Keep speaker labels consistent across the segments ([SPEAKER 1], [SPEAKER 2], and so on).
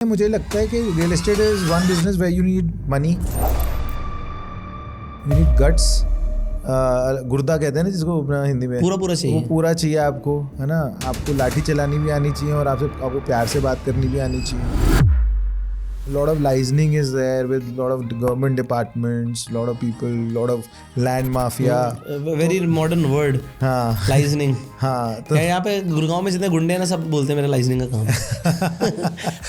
[SPEAKER 1] मुझे लगता है कि real estate is one business where you need money, you need guts, गुर्दा कहते हैं ना जिसको अपना हिंदी में,
[SPEAKER 2] पूरा चाहिए,
[SPEAKER 1] वो पूरा चाहिए आपको, है ना। आपको लाठी चलानी भी आनी चाहिए और आपको प्यार से बात करनी भी आनी चाहिए। lot of licensing is there with lot of government departments, lot of people, lot of land mafia.
[SPEAKER 2] Very modern word,
[SPEAKER 1] हाँ
[SPEAKER 2] लाइजनिंग।
[SPEAKER 1] हाँ, तो
[SPEAKER 2] यहाँ पे गुड़गांव में जितने गुंडे हैं ना, सब बोलते हैं मेरा लाइजनिंग का काम।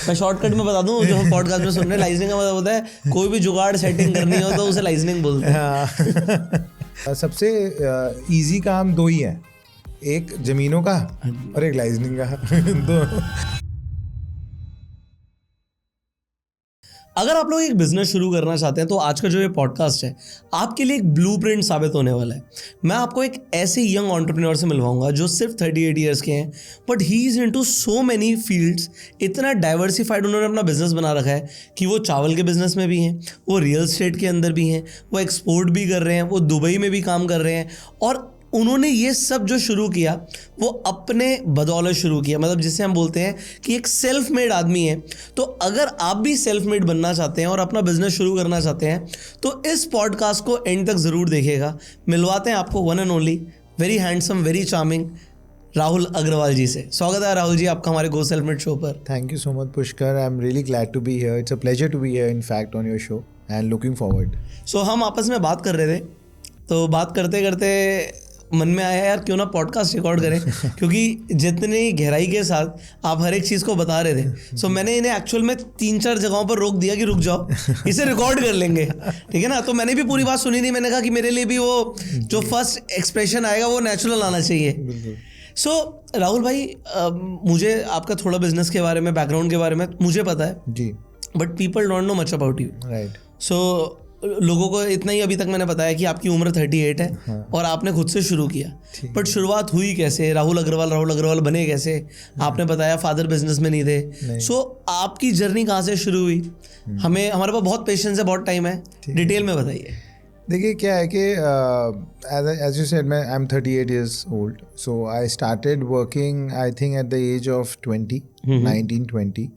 [SPEAKER 2] मैं शॉर्टकट में बता दूं, जो हम पॉडकास्ट में सुन रहे हैं, लाइजनिंग का मतलब होता है कोई भी जुगाड़ सेटिंग करनी हो तो उसे लाइजनिंग बोलते हैं।
[SPEAKER 1] हाँ। सबसे इजी काम दो ही है, एक जमीनों का और एक लाइजनिंग का। दो।
[SPEAKER 2] अगर आप लोग एक बिजनेस शुरू करना चाहते हैं तो आज का जो ये पॉडकास्ट है आपके लिए एक ब्लूप्रिंट साबित होने वाला है। मैं आपको एक ऐसे यंग एंटरप्रेन्योर से मिलवाऊंगा जो सिर्फ 38 इयर्स के हैं, but he is into so many fields. इतना डाइवर्सिफाइड उन्होंने अपना बिजनेस बना रखा है कि वो चावल के बिजनेस में भी हैं, वो रियल एस्टेट के अंदर भी हैं, वो एक्सपोर्ट भी कर रहे हैं, वो दुबई में भी काम कर रहे हैं। और उन्होंने ये सब जो शुरू किया वो अपने बदौलत शुरू किया, मतलब जिसे हम बोलते हैं कि एक सेल्फ मेड आदमी है। तो अगर आप भी सेल्फ मेड बनना चाहते हैं और अपना बिजनेस शुरू करना चाहते हैं तो इस पॉडकास्ट को एंड तक ज़रूर देखिएगा। मिलवाते हैं आपको one and only very handsome, very charming Rahul Agrawal ji से। स्वागत है राहुल जी आपका हमारे गो सेल्फ मेड शो पर।
[SPEAKER 1] Thank you so much Pushkar, I am really glad to be here. It's a pleasure to be here in fact on your show and looking forward.
[SPEAKER 2] So हम आपस में बात कर रहे थे, तो बात करते करते मन में आया यार क्यों ना पॉडकास्ट रिकॉर्ड करें, क्योंकि जितनी गहराई के साथ आप हर एक चीज़ को बता रहे थे। सो मैंने इन्हें एक्चुअल में 3-4 जगहों पर रोक दिया कि रुक जाओ, इसे रिकॉर्ड कर लेंगे, ठीक है ना। तो मैंने भी पूरी बात सुनी नहीं, मैंने कहा कि मेरे लिए भी वो जो फर्स्ट एक्सप्रेशन आएगा वो नेचुरल आना चाहिए। सो राहुल भाई, मुझे आपका थोड़ा बिजनेस के बारे में, बैकग्राउंड के बारे में मुझे पता है
[SPEAKER 1] जी,
[SPEAKER 2] but people don't know much about you,
[SPEAKER 1] right.
[SPEAKER 2] So लोगों को इतना ही अभी तक मैंने बताया कि आपकी उम्र 38 है। हाँ। और आपने खुद से शुरू किया, बट शुरुआत हुई कैसे? राहुल अग्रवाल बने कैसे? आपने बताया फादर बिजनेस में नहीं थे। सो आपकी जर्नी कहाँ से शुरू हुई? हमारे पास बहुत पेशेंस है, बहुत टाइम है, डिटेल में बताइए।
[SPEAKER 1] देखिए क्या है कि as you said, I am 38 years old, so I started working I think at the age of 19-20।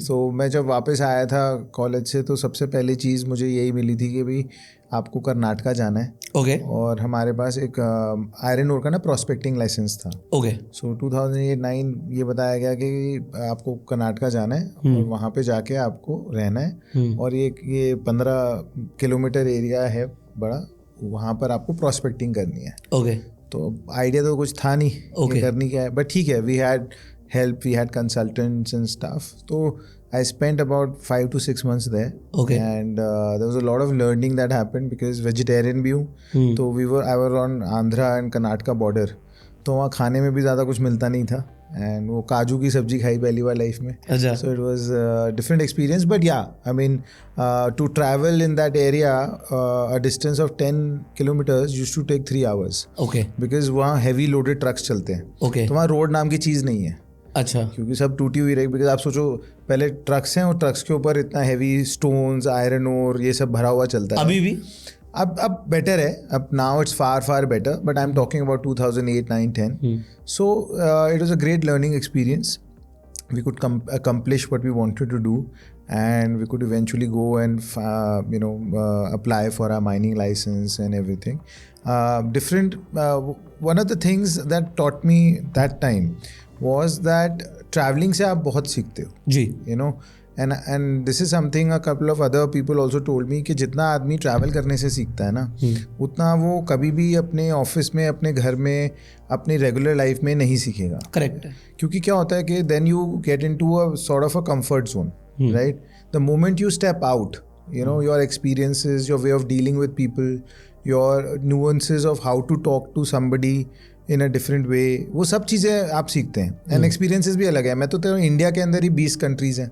[SPEAKER 1] so मैं जब वापस आया था कॉलेज से तो सबसे पहली चीज़ मुझे यही मिली थी कि भाई आपको कर्नाटका जाना है।
[SPEAKER 2] ओके।
[SPEAKER 1] और हमारे पास एक आयरन ओर का ना प्रॉस्पेक्टिंग लाइसेंस था।
[SPEAKER 2] ओके।
[SPEAKER 1] सो 2008-9 ये बताया गया कि आपको कर्नाटका जाना है और वहाँ पे जाके आपको रहना है। और ये 15 किलोमीटर एरिया है बड़ा, वहाँ पर आपको प्रॉस्पेक्टिंग करनी है।
[SPEAKER 2] ओके।
[SPEAKER 1] तो आइडिया तो कुछ था नहीं कि करनी क्या है, बट ठीक है, we had help, we had consultants and stuff. So I spent about 5 to 6 months there.
[SPEAKER 2] Okay.
[SPEAKER 1] And there was a lot of learning that happened because vegetarian भी हूँ, तो I was on Andhra and Karnataka border, तो वहाँ खाने में भी ज़्यादा कुछ मिलता नहीं था। एंड वो काजू की सब्जी खाई पहली बार लाइफ में। So it was different experience, but yeah I mean to travel in that area a distance of 10 kilometers used to take 3 hours।
[SPEAKER 2] Okay.
[SPEAKER 1] Because वहाँ हैवी लोडेड ट्रक्स चलते हैं।
[SPEAKER 2] ओके।
[SPEAKER 1] तो वहाँ रोड नाम की चीज़ नहीं है।
[SPEAKER 2] अच्छा।
[SPEAKER 1] क्योंकि सब टूटी हुई रही, बिकॉज आप सोचो पहले ट्रक्स हैं और ट्रक्स के ऊपर इतना हैवी स्टोन्स, आयरन और ये सब भरा हुआ चलता है।
[SPEAKER 2] अभी भी
[SPEAKER 1] अब बेटर है, अब now it's far better, but I am talking about 2008, 9, 10। So it was a great learning experience. We could accomplish what we wanted to do, and we could eventually go and apply for our mining license and everything. One of the things that taught me that time was that traveling से आप बहुत सीखते हो
[SPEAKER 2] जी,
[SPEAKER 1] and this is something a couple of other people also told me कि जितना आदमी travel करने से सीखता है ना, उतना वो कभी भी अपने ऑफिस में, अपने घर में, अपनी रेगुलर लाइफ में नहीं सीखेगा।
[SPEAKER 2] करेक्ट है।
[SPEAKER 1] क्योंकि क्या होता है कि then you get into a sort of a comfort zone, right? The moment you step out, your experiences, your way of dealing with people, your nuances of how to talk to somebody in a different way, वो सब चीज़ें आप सीखते हैं। And experiences भी अलग है। मैं तो इंडिया के अंदर ही 20 कंट्रीज हैं,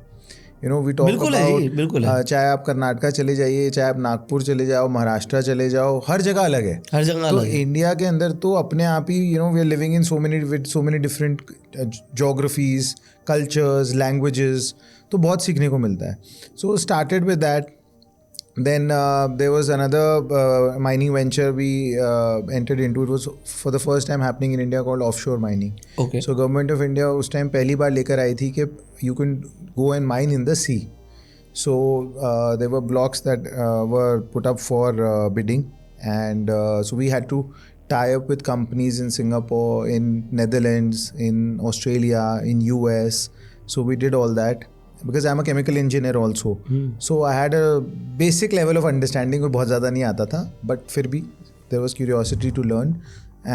[SPEAKER 1] वी टॉक अबाउट, चाहे आप कर्नाटका चले जाइए, चाहे आप नागपुर चले जाओ, महाराष्ट्र चले जाओ, हर जगह अलग है।
[SPEAKER 2] हर जगह
[SPEAKER 1] तो इंडिया के अंदर तो अपने आप ही we are living in so many different geographies, cultures, languages, तो बहुत सीखने को मिलता है। So started with that, Then there was another mining venture we entered into. It was for the first time happening in India called offshore mining.
[SPEAKER 2] Okay.
[SPEAKER 1] So government of India उस time पहली बार लेकर आई थी कि you can go and mine in the sea. So there were blocks that were put up for bidding, and so we had to tie up with companies in Singapore, in Netherlands, in Australia, in US. So we did all that. Because I'm a chemical engineer also, so I had a basic level of understanding. वो बहुत ज़्यादा नहीं आता था, but फिर भी there was curiosity to learn,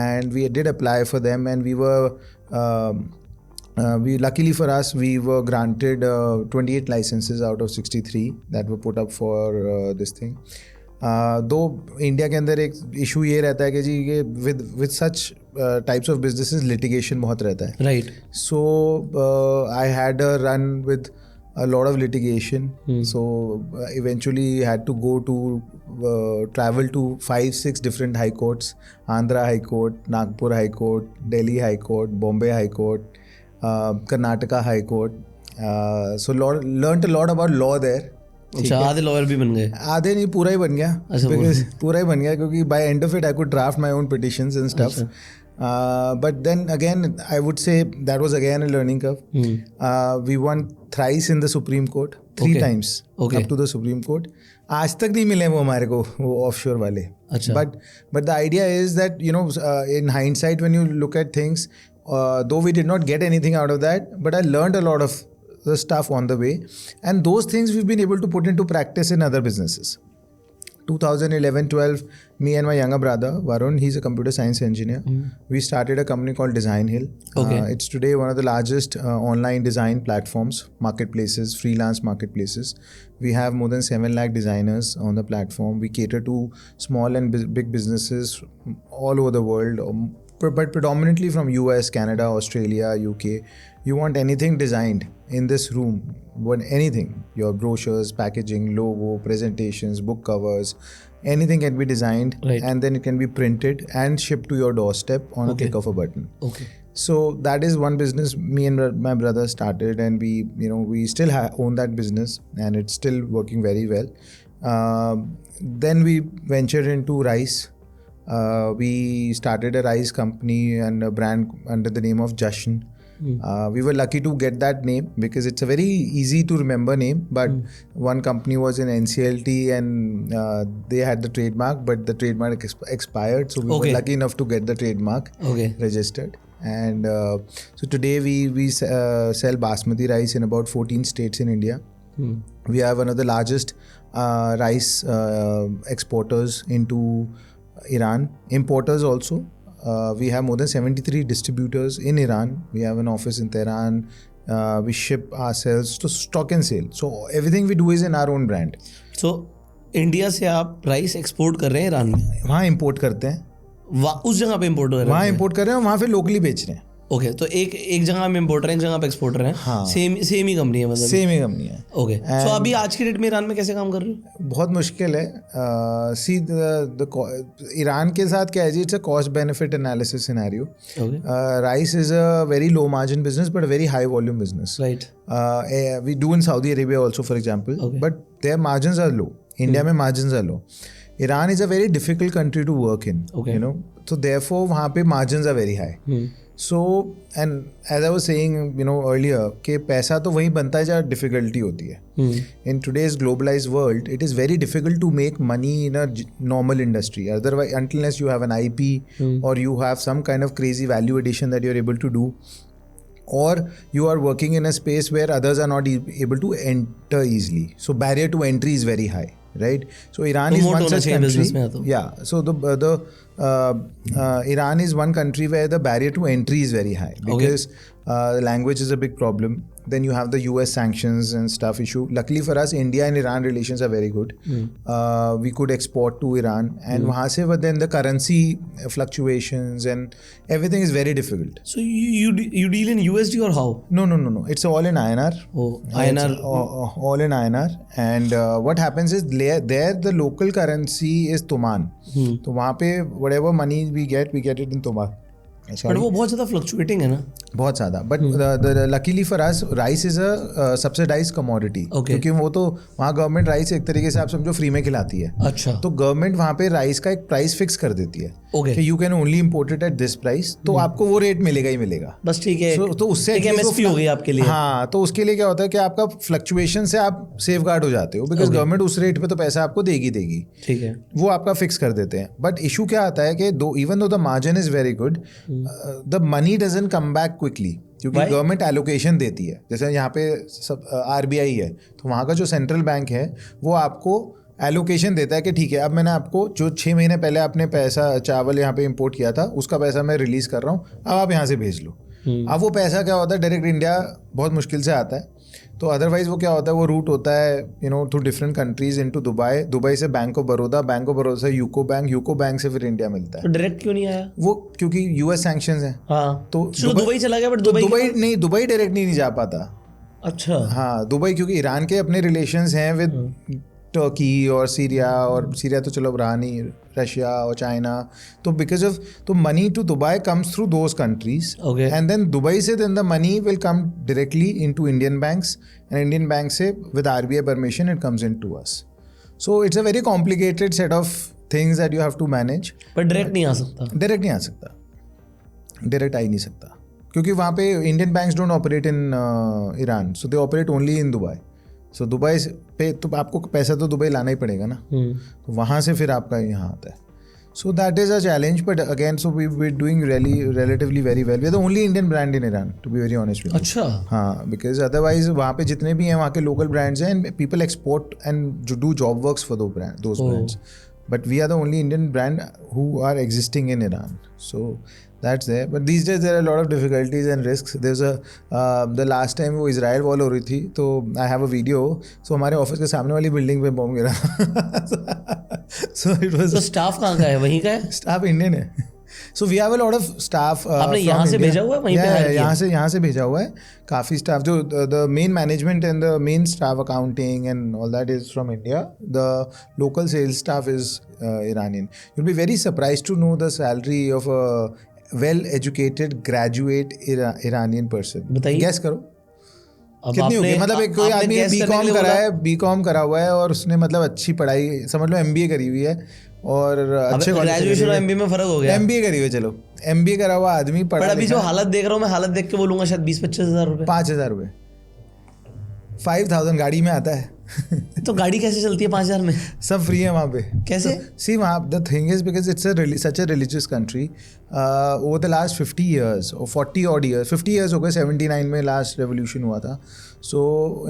[SPEAKER 1] and we did apply for them, and we were luckily for us we were granted 28 licenses out of 63 that were put up for this thing. दो India के अंदर एक issue ये रहता है कि जी ये with such types of businesses litigation बहुत रहता है.
[SPEAKER 2] Right.
[SPEAKER 1] So I had a run with a lot of litigation. So eventually had to go to travel to 5-6 different high courts: Andhra High Court, Nagpur High Court, Delhi High Court, Bombay High Court, Karnataka High Court. So learned a lot about law there.
[SPEAKER 2] अच्छा, आधे lawyer भी बन गए?
[SPEAKER 1] आधे नहीं, पूरा ही बन गया. पूरा ही बन गया क्योंकि by end of it I could draft my own petitions and stuff. But then again, I would say that was again a learning curve. We won thrice in the Supreme Court, 3 times up to the Supreme Court. आज तक नहीं मिले वो हमारे को, वो offshore वाले. But the idea is that, you know, in hindsight when you look at things, though we did not get anything out of that, but I learned a lot of the stuff on the way, and those things we've been able to put into practice in other businesses. 2011-12, me and my younger brother Varun, he's a computer science engineer, we started a company called Design Hill. It's today one of the largest online design platforms, marketplaces, freelance marketplaces. We have more than 7 lakh designers on the platform. We cater to small and big businesses all over the world, but predominantly from US, Canada, Australia, UK. You want anything designed in this room, anything, your brochures, packaging, logo, presentations, book covers, anything can be designed, and then it can be printed and shipped to your doorstep on a click of a button. So that is one business me and my brother started, and we still own that business, and it's still working very well. Then we ventured into rice. We started a rice company and a brand under the name of Jashan. We were lucky to get that name because it's a very easy to remember name, but one company was in NCLT and they had the trademark, but the trademark expired, so we were lucky enough to get the trademark registered. And so today we sell basmati rice in about 14 states in India. We are one of the largest rice exporters into Iran, importers also. We have more than 73 distributors in Iran. We have an office in Tehran. We ship ourselves to stock and sale. So everything we do is in our own brand.
[SPEAKER 2] So India से आप rice export कर रहे हैं Iran में?
[SPEAKER 1] वहाँ import करते हैं.
[SPEAKER 2] उस जगह पे इंपोर्ट कर रहे हैं?
[SPEAKER 1] वहाँ इंपोर्ट कर रहे हैं, वहाँ पे लोकली बेच रहे हैं.
[SPEAKER 2] ओके, तो एक जगह में इंपोर्टर है, एक जगह पे एक्सपोर्टर है. हाँ. सेम ही कंपनी है मतलब?
[SPEAKER 1] सेम ही कंपनी है.
[SPEAKER 2] ओके. सो अभी आज की डेट में ईरान में कैसे काम कर रहे हो?
[SPEAKER 1] बहुत मुश्किल है. सी ईरान के साथ क्या है जी, it's a cost benefit analysis scenario. Rice is a very low margin business but very high volume business.
[SPEAKER 2] Right.
[SPEAKER 1] We do in Saudi Arabia also for example, but there margins are low. India में margins are low. Iran is a very difficult country to work in, you know, so therefore वहाँ पे margins are very high. So and as I was saying, you know, earlier कि पैसा तो वहीं बनता है जहाँ difficulty होती है. In today's globalized world, it is very difficult to make money in a normal industry. Otherwise, unless you have an IP or you have some kind of crazy value addition that you're able to do, or you are working in a space where others are not able to enter easily. So barrier to entry is very high. Right, so Iran is one such country. Yeah, so the Iran is one country where the barrier to entry is very high because language is a big problem. Then you have the US sanctions and stuff issue. Luckily for us, India and Iran relations are very good. We could export to Iran, and वहाँ से, but then the currency fluctuations and everything is very difficult.
[SPEAKER 2] So you deal in USD or how?
[SPEAKER 1] No. It's all in INR.
[SPEAKER 2] Oh, INR.
[SPEAKER 1] All in INR. And what happens is there the local currency is Toman. तो वहाँ पे whatever money we get it in Toman.
[SPEAKER 2] But वो बहुत ज़्यादा fluctuating है ना.
[SPEAKER 1] बहुत ज़्यादा. But luckily for us rice is a subsidize commodity. क्योंकि वो तो वहाँ गवर्नमेंट राइस एक तरीके से आप समझो फ्री में खिलाती है.
[SPEAKER 2] अच्छा.
[SPEAKER 1] तो गवर्नमेंट वहाँ पे राइस का एक प्राइस फिक्स कर देती है कि you can only import it at this price. तो आपको वो रेट मिलेगा ही मिलेगा.
[SPEAKER 2] बस ठीक है.
[SPEAKER 1] तो उससे
[SPEAKER 2] MSP हो गई आपके लिए.
[SPEAKER 1] हाँ, तो उसके लिए क्या होता है कि आपका फ्लक्चुएशन से आप सेफ गार्ड हो जाते हो. बिकॉज गवर्नमेंट उस रेट पे तो पैसा आपको देगी.
[SPEAKER 2] ठीक है.
[SPEAKER 1] वो आपका फिक्स कर देते हैं. बट इशू क्या आता है कि even though the margin is very good, the money doesn't come back quickly. क्योंकि गवर्नमेंट एलोकेशन देती है. जैसे यहाँ पे सब RBI है, तो वहाँ का जो सेंट्रल बैंक है वो आपको एलोकेशन देता है कि ठीक है, अब मैंने आपको जो 6 महीने पहले आपने पैसा चावल यहाँ पे इंपोर्ट किया था उसका पैसा मैं रिलीज़ कर रहा हूँ, अब आप यहाँ से भेज लो. अब वो पैसा क्या होता है, डायरेक्ट इंडिया बहुत मुश्किल से आता है. तो अदरवाइज वो क्या होता है, वो रूट होता है through different countries into Dubai. Dubai से बैंक ऑफ बड़ौदा से यूको बैंक से फिर इंडिया मिलता है.
[SPEAKER 2] तो डायरेक्ट क्यों नहीं आया
[SPEAKER 1] वो? क्योंकि US सैंक्शंस हैं.
[SPEAKER 2] हाँ.
[SPEAKER 1] तो
[SPEAKER 2] दुबई चला गया. बट
[SPEAKER 1] दुबई डायरेक्ट नहीं जा पाता.
[SPEAKER 2] अच्छा.
[SPEAKER 1] हाँ, दुबई क्योंकि ईरान के अपने रिलेशंस हैं विद टर्की और सीरिया तो चलो रहा नहीं, रशिया और चाइना. तो बिकॉज ऑफ तो money to Dubai comes through those countries. And then Dubai से then the money will come directly into Indian banks, and Indian bank से with RBI permission it comes into us. So it's a very complicated set of things that you have to manage.
[SPEAKER 2] पर direct नहीं आ सकता. Direct
[SPEAKER 1] आ ही नहीं सकता क्योंकि वहाँ पे Indian banks don't operate in Iran, so they operate only in Dubai. So Dubai पे तो आपको पैसा तो दुबई लाना ही पड़ेगा ना. तो वहाँ से फिर आपका यहाँ आता है. So that is a challenge. But again so we doing relatively very well. We are the only Indian brand in Iran, to be very honest with.
[SPEAKER 2] अच्छा.
[SPEAKER 1] हाँ, बिकॉज अदरवाइज वहाँ पे जितने भी हैं वहाँ के लोकल ब्रांड्स हैं, and people export and do job works for those brands. But we are the only Indian brand who are existing in Iran. So that's there. But these days there are a lot of difficulties and risks. There's the last time वो Israel war हो रही थी, तो I have a video. So हमारे office के सामने वाली building पे बॉम्ब गिरा. So it was.
[SPEAKER 2] तो स्टाफ कहाँ का है? वहीं का है?
[SPEAKER 1] स्टाफ इंडियन है. So we have a lot of staff.
[SPEAKER 2] आपने यहाँ से भेजा हुआ है? वहीं पे हायर किया?
[SPEAKER 1] यहाँ से भेजा हुआ है. काफ़ी स्टाफ जो the main management and the main staff accounting and all that is from India. The local sales staff is Iranian. You'll be very surprised to know the salary of a well-educated graduate Iranian person.
[SPEAKER 2] बताइए.
[SPEAKER 1] Guess करो. कितनी होगी? मतलब एक कोई आदमी B.Com करा हुआ है और उसने मतलब अच्छी पढ़ाई, समझ लो MBA करी हुई है और अच्छे
[SPEAKER 2] ग्रेजुएशन और MBA में फर्क हो गया.
[SPEAKER 1] MBA करी हुई, चलो MBA करा हुआ आदमी पढ़ा.
[SPEAKER 2] अभी जो हालत देख रहा हूँ मैं, हालत देख के बोलूंगा शायद 20-25 हज़ार रुपये.
[SPEAKER 1] 5,000 रुपये 5,000 गाड़ी में आता है.
[SPEAKER 2] तो गाड़ी कैसे चलती है 5,000 में?
[SPEAKER 1] सब फ्री है वहाँ पे.
[SPEAKER 2] कैसे?
[SPEAKER 1] सी वहाँ the thing is because it's such a religious country. Over the last 50 years और 40 odd years, 50 years हो गए. 79 में लास्ट रेवोल्यूशन हुआ था. So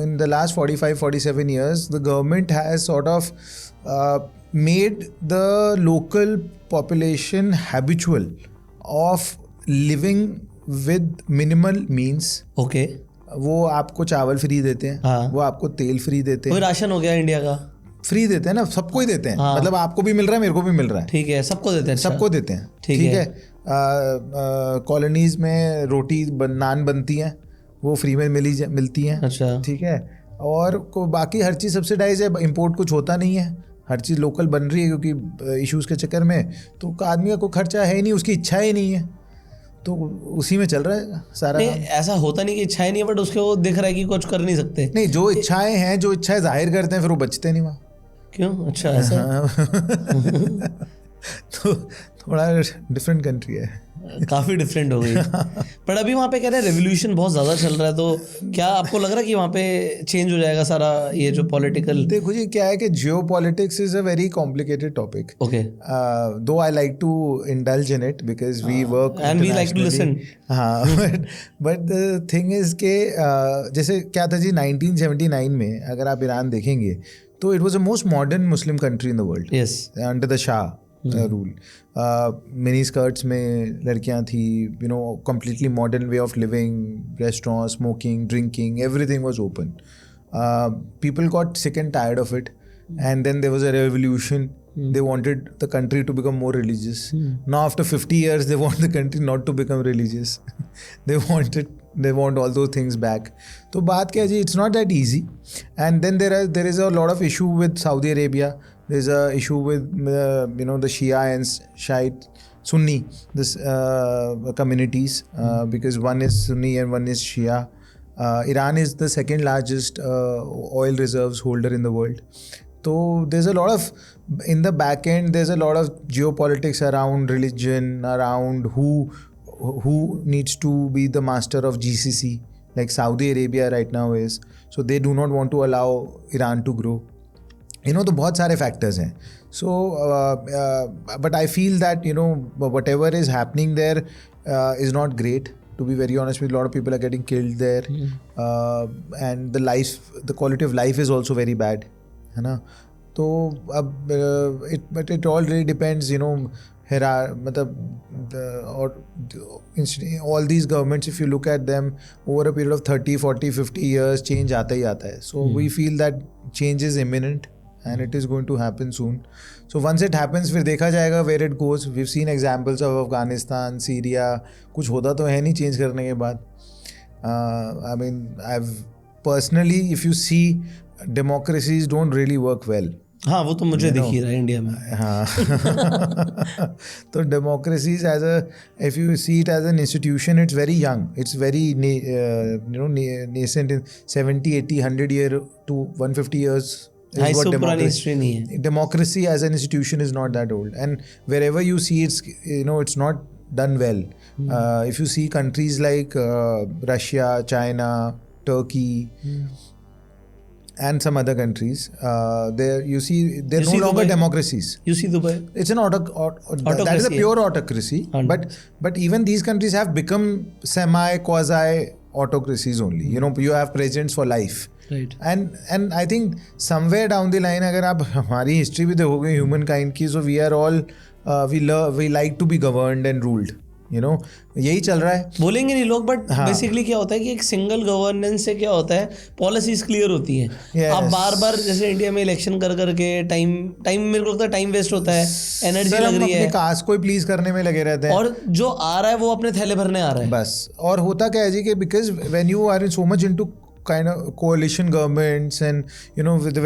[SPEAKER 1] in the last 45-47 years the government has sort of made the local population habitual of living with minimal means.
[SPEAKER 2] Okay.
[SPEAKER 1] वो आपको चावल free देते हैं. हाँ. वो आपको तेल फ्री देते हैं.
[SPEAKER 2] कोई राशन हो गया इंडिया का
[SPEAKER 1] फ्री देते हैं ना, सबको ही देते हैं. हाँ. मतलब आपको भी मिल रहा है, मेरे को भी मिल रहा है.
[SPEAKER 2] ठीक है, सबको देते हैं.
[SPEAKER 1] सबको देते हैं. ठीक है. कॉलोनीज में रोटी नान बनती हैं, वो फ्री में मिलती हैं. अच्छा. ठीक है. और बाकी हर चीज़ सब्सिडाइज है. इम्पोर्ट कुछ होता नहीं है, हर चीज़ लोकल बन रही है क्योंकि इश्यूज़ के चक्कर में. तो आदमी का कोई खर्चा है ही नहीं, उसकी इच्छा ही नहीं है, तो उसी में चल रहा है सारा.
[SPEAKER 2] नहीं, ऐसा होता नहीं कि इच्छाएं नहीं है, बट उसके वो दिख रहा है कि कुछ कर नहीं सकते.
[SPEAKER 1] नहीं, जो इच्छाएं हैं, जो इच्छाएं जाहिर करते हैं, फिर वो बचते नहीं वहाँ.
[SPEAKER 2] क्यों? अच्छा, ऐसा.
[SPEAKER 1] तो थोड़ा डिफरेंट कंट्री है.
[SPEAKER 2] काफ़ी डिफरेंट हो गई. पर अभी वहाँ पे कह रहे हैं रेवोल्यूशन बहुत ज़्यादा चल रहा है, तो क्या आपको लग रहा है कि वहाँ पे चेंज हो जाएगा सारा ये जो पॉलिटिकल?
[SPEAKER 1] देखो जी, क्या है कि geo politics is a very complicated topic.
[SPEAKER 2] Okay.
[SPEAKER 1] Though I like to indulge in it because we work
[SPEAKER 2] and we like to listen.
[SPEAKER 1] हाँ, बट द थिंग इज़ के जैसे क्या था जी 1979 में अगर आप ईरान देखेंगे तो it was the most modern Muslim country in the world.
[SPEAKER 2] Yes.
[SPEAKER 1] Under the Shah rule. Mini skirts में लड़कियां थी, completely modern way of living, restaurants, smoking, drinking, everything was open. People got sick and tired of it, and then there was a revolution. They wanted the country to become more religious. Now after 50 years they want the country not to become religious. they want all those things back. तो बात क्या है जी, it's not that easy. And then there is a lot of issue with Saudi Arabia. There's a issue with the Shia and Shiite Sunni this communities because one is Sunni and one is Shia. Iran is the second largest oil reserves holder in the world. So there's a lot of, in the back end, there's a lot of geopolitics around religion, around who needs to be the master of GCC, like Saudi Arabia right now is. So they do not want to allow Iran to grow. तो बहुत सारे factors हैं. So but I feel that whatever is happening there is not great. To be very honest with you, a lot of people are getting killed there, and the quality of life is also very bad, है ना. तो अब but it all really depends, मतलब all these governments, if you look at them over a period of 30, 40, 50 years, change आता ही आता है. So we feel that change is imminent and it is going to happen soon. So once it happens, फिर देखा जाएगा where it goes. We've seen examples of Afghanistan, Syria. कुछ होता तो है नहीं चेंज करने के बाद. I mean, I've personally, if you see, democracies don't really work well.
[SPEAKER 2] हाँ, वो तो मुझे दिख ही रहा है इंडिया में.
[SPEAKER 1] हाँ. तो democracies if you see it as an institution, it's very young. It's very nascent in 70, 80, 100 year to 150 years.
[SPEAKER 2] इससे पुरानी हिस्ट्री नहीं है.
[SPEAKER 1] Democracy as an institution is not that old, and wherever you see it's not done well. If you see countries like Russia, China, Turkey, and some other countries, there you see they're no longer democracies.
[SPEAKER 2] You see Dubai?
[SPEAKER 1] It's an autocracy. That is a pure autocracy. But even these countries have become quasi autocracies only. You have presidents for life.
[SPEAKER 2] Right.
[SPEAKER 1] And I think somewhere down the line, अगर आप हमारी history भी देखोगे human kind की, so we are all we like to be governed and ruled. यही चल रहा है. बोलेंगे नहीं लोग, बट बेसिकली क्या होता है कि एक सिंगल गवर्नेंस से क्या होता है, पॉलिसीज क्लियर होती हैं. आप बार बार जैसे इंडिया में इलेक्शन कर करके टाइम मेरे को लगता है टाइम वेस्ट होता है, एनर्जी लग रही है, कास्ट को प्लीज करने में लगे रहते हैं, और जो आ रहा है वो अपने थैले भरने आ रहा है बस. और होता क्या है जी कि because when you are in so much into kind of coalition governments, and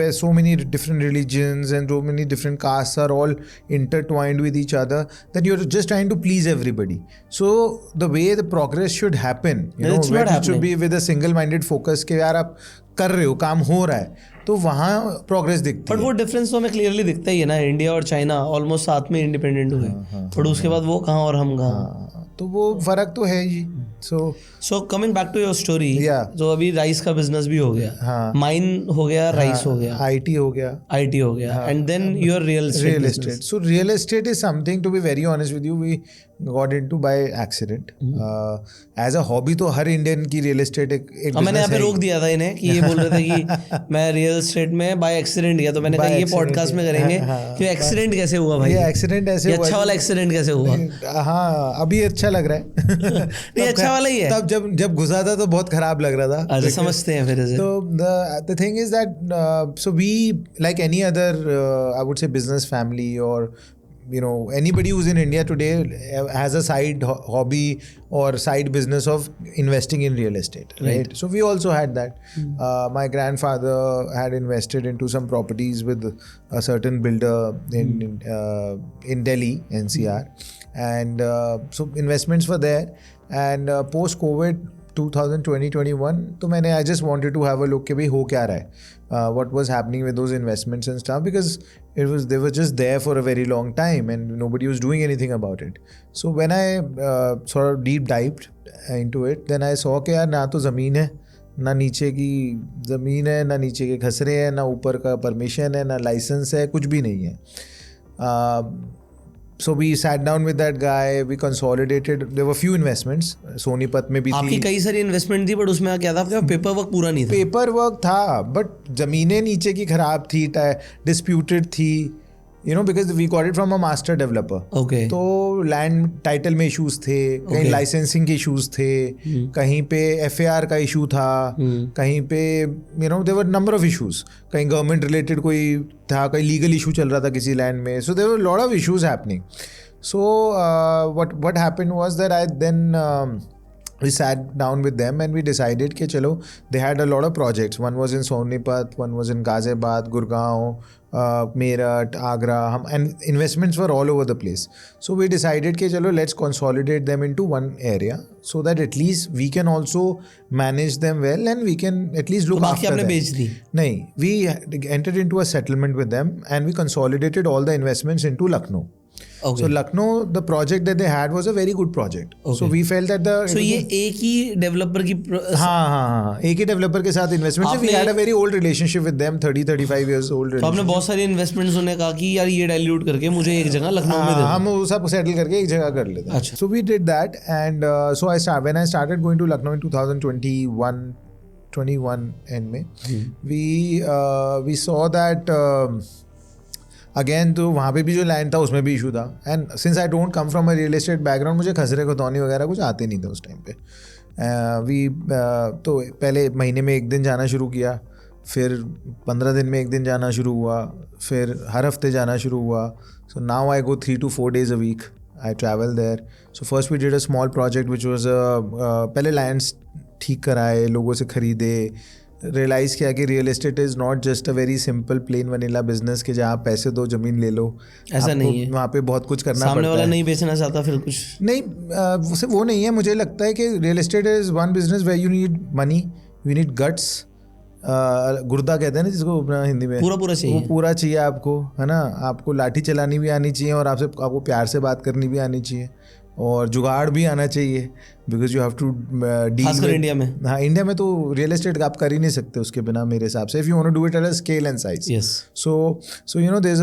[SPEAKER 1] where so many different religions and so many different castes are all intertwined with each other, that you're just trying to please everybody. So the way the progress should happen, it should be with a single minded focus कि यार आप कर रहे हो, काम हो रहा है, तो वहाँ प्रोग्रेस दिखती है. बट वो डिफरेंस तो हमें क्लियरली दिखता ही है ना. इंडिया और चाइना ऑलमोस्ट साथ में इंडिपेंडेंट हुए, बट उसके बाद वो कहाँ और हम कहाँ, तो वो फर्क तो है जी. So coming back to your story, तो अभी राइस का बिजनेस भी हो गया, माइन हो गया, राइस हो गया, IT हो गया, and then your real estate. So real estate is something, to be very honest with you, we got into by accident. As a hobby तो हर इंडियन की रियल एस्टेट एक मैंने यहाँ पे रोक दिया था इन्हें कि ये बोल रहे थे कि मैं रियल एस्टेट में बाय एक्सीडेंट गया, तो मैंने कहा ये पॉडकास्ट में करेंगे कि एक्सीडेंट कैसे हुआ भाई. ये एक्सीडेंट ऐसे हुआ, अच्छा वाला एक्सीडेंट कैसे हुआ. हाँ, अभी अच्छा लग रहा है. नहीं, अच्छा वाला ही है. तब जब घुसा था तो बहुत खराब लग रहा था. अच्छा, समझते हैं फिर. तो the thing is that so we, like any other I would say business family, or anybody who's in India today has a side hobby or side business of investing in real estate, right? So we also had that. My grandfather had invested into some properties with a certain builder in Delhi, NCR, and so investments were there. And post COVID 2020-21, तो मैंने I just wanted to have a look कि भाई हो क्या रहा है, what was happening with those investments and stuff, because they were just there for a very long time and nobody was doing anything about it. So when I sort of deep dived into it, then I saw कि यार ना तो ज़मीन है, ना नीचे की ज़मीन है, ना नीचे के खसरे हैं, ना ऊपर का परमिशन है, ना लाइसेंस है, कुछ भी नहीं है. So we sat down with that guy, we consolidated. There were few investments. Sonipat में भी थी. आपकी कई सारी इन्वेस्टमेंट थी, बट उसमें क्या था, आपका पेपर वर्क पूरा नहीं था. पेपर वर्क था, बट जमीनें नीचे की खराब थी, डिस्प्यूटेड थी, because we got it from a master developer. Okay. तो लैंड टाइटल में इश्यूज थे, कहीं लाइसेंसिंग के इश्यूज थे, कहीं पे FAR का इशू था, कहीं पे there were number of issues. कहीं गवर्नमेंट रिलेटेड कोई था, कहीं लीगल इशू चल रहा था किसी लैंड में. So there were a lot of issues happening. So what happened was that I then we sat down with them and we decided कि चलो, they had a lot of projects. One was in Sonipat, one was in Ghaziabad, Gurgaon, Meerut, Agra, and investments were all over the place. So we decided कि चलो, let's consolidate them into one area so that at least we can also manage them well and we can at least look after them.
[SPEAKER 2] बेच दी?
[SPEAKER 1] नहीं, we entered into a settlement with them and we consolidated all the investments into Lucknow.
[SPEAKER 2] Okay.
[SPEAKER 1] So Lucknow, the project that they had was a very good project.
[SPEAKER 2] Okay.
[SPEAKER 1] So we felt that
[SPEAKER 2] So ये एक ही developer की
[SPEAKER 1] हाँ एक ही developer के साथ investment से we had a very old relationship with them, 30-35 years old relationship.
[SPEAKER 2] तो आपने बहुत सारी इन्वेस्टमेंट्स उन्हें कहा कि यार ये डाइल्यूट करके मुझे एक जगह लखनऊ में दे दो।
[SPEAKER 1] हम वो सब सेटल करके एक जगह कर लेते हैं.
[SPEAKER 2] अच्छा.
[SPEAKER 1] So we did that and so when I started going to Lucknow in 2021 end में, we saw that अगेन तो वहाँ पे भी जो लैंड था उसमें भी इशू था. And since I don't come from a real estate background, मुझे खसरे खतौनी वगैरह कुछ आते नहीं थे उस टाइम पे. तो पहले महीने में 1 दिन जाना शुरू किया, फिर 15 दिन में 1 दिन जाना शुरू हुआ, फिर हर हफ्ते जाना शुरू हुआ. So now I go 3 to 4 days a week. I travel there. So first we did a small project which was पहले लैंड्स ठीक कराए, लोगों से खरीदे, रियलाइज़ किया कि real estate is not just a very simple plain vanilla business कि जहाँ पैसे दो ज़मीन ले लो.
[SPEAKER 2] ऐसा नहीं है,
[SPEAKER 1] वहाँ पे बहुत कुछ करना
[SPEAKER 2] सामने
[SPEAKER 1] पड़ता
[SPEAKER 2] वाला
[SPEAKER 1] है.
[SPEAKER 2] नहीं बेचना चाहता फिर कुछ
[SPEAKER 1] नहीं, सिर्फ वो नहीं है. मुझे लगता है कि real estate is one business where you need money, you need guts. गुर्दा कहते हैं ना जिसको अपना हिंदी में,
[SPEAKER 2] पूरा चाहिए.
[SPEAKER 1] वो पूरा चाहिए आपको, है ना. आपको लाठी चलानी भी आनी चाहिए और आपको प्यार से बात करनी भी आनी चाहिए और जुगाड़ भी आना चाहिए, because you have to deal
[SPEAKER 2] India में.
[SPEAKER 1] हाँ, इंडिया में तो रियल एस्टेट आप कर ही नहीं सकते उसके बिना मेरे हिसाब से, if you want to do it at a scale and size.
[SPEAKER 2] Yes.
[SPEAKER 1] So you know there's a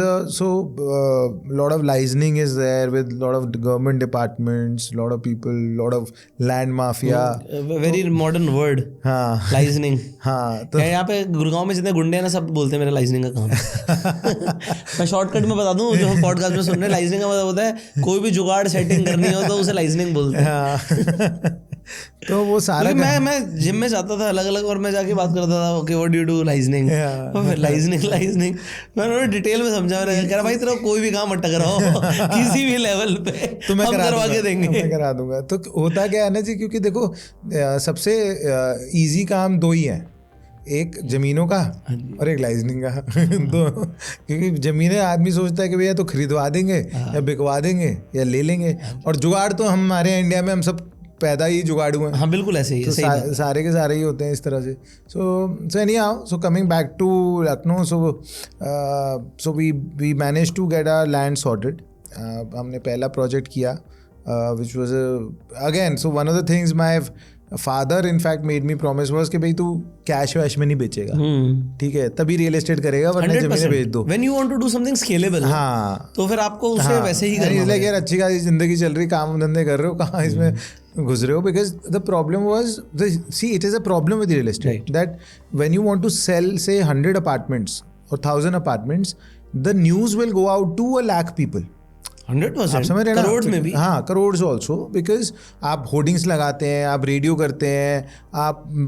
[SPEAKER 1] lot of licensing is there with lot of government departments, lot of people, lot of land mafia.
[SPEAKER 2] Very modern word.
[SPEAKER 1] हाँ
[SPEAKER 2] liaisoning.
[SPEAKER 1] हाँ. तो
[SPEAKER 2] यहाँ पे गुड़गांव में जितने गुंडे हैं ना सब बोलते हैं मेरा लाइजनिंग का काम. मैं शॉर्टकट में बता दूं, जो हम पॉडकास्ट में सुन रहे हैं, लाइजनिंग का मतलब होता है कोई भी जुगाड़ सेटिंग करनी हो तो उसे लाइजनिंग बोलते हैं.
[SPEAKER 1] हाँ. तो वो सारा
[SPEAKER 2] मैं जिम में जाता था अलग अलग और मैं जाके बात करता था okay what do you do liaisoning. Liaisoning मैं उन्होंने डिटेल में समझा. मैंने कहा भाई तेरा कोई भी काम अटक रहा हो किसी भी लेवल पे तो मैं करवा के देंगे,
[SPEAKER 1] मैं करा दूंगा. तो होता क्या है ना जी, क्योंकि देखो सबसे इजी काम 2 ही हैं, एक ज़मीनों का और एक लाइजनिंग का. तो क्योंकि ज़मीनें आदमी सोचता है कि भैया तो खरीदवा देंगे या बिकवा देंगे या ले लेंगे, और जुगाड़ तो हमारे इंडिया में हम सब पैदा ही जुगाड़ू हैं.
[SPEAKER 2] हाँ बिल्कुल ऐसे ही है.
[SPEAKER 1] तो सारे के सारे ही होते हैं इस तरह से. So anyhow, so coming back to Lucknow, so we manage to get a land sorted. हमने पहला प्रोजेक्ट किया which was again, so one of the things my father in fact made me promise was कि भाई तू cash वैश में नहीं बेचेगा, ठीक है, तभी रियल एस्टेट करेगा, वरना जमीनें बेच दो.
[SPEAKER 2] When you want to do something scalable,
[SPEAKER 1] हाँ,
[SPEAKER 2] तो फिर आपको उसे वैसे ही करना है.
[SPEAKER 1] यार अच्छी खासी जिंदगी चल रही, काम धंधे कर रहे हो, कहाँ इसमें घुस रहे हो. Because the problem was, see it is a problem with real estate that when you want to sell say 100 apartments और 1000 apartments, the news will go out to 1 lakh people.
[SPEAKER 2] 100% crore में भी.
[SPEAKER 1] हाँ, करोड़ ऑल्सो, बिकॉज आप होर्डिंग्स लगाते हैं, आप radio करते हैं,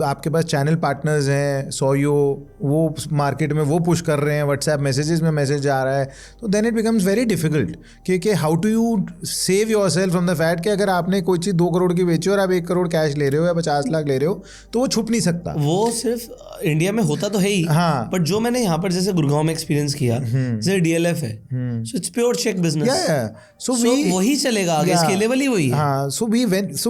[SPEAKER 1] आपके पास चैनल पार्टनर्स हैं, सोयो, वो मार्केट में वो पुश कर रहे हैं, व्हाट्सएप मैसेजेस में मैसेज आ रहा है. तो then it becomes very difficult कि how to you save yourself from the fact कि अगर आपने कोई चीज़ 2 करोड़ की बेची और आप 1 करोड़ कैश ले रहे हो या 50 लाख ले रहे हो तो वो छुप नहीं सकता.
[SPEAKER 2] वो सिर्फ इंडिया में होता तो है ही.
[SPEAKER 1] हाँ,
[SPEAKER 2] बट जो मैंने यहाँ पर जैसे गुड़गांव में एक्सपीरियंस किया, जैसे DLF है, so it's pure cheque business.
[SPEAKER 1] So
[SPEAKER 2] वही चलेगा आगे, स्केलेबल ही वही है.
[SPEAKER 1] हाँ, so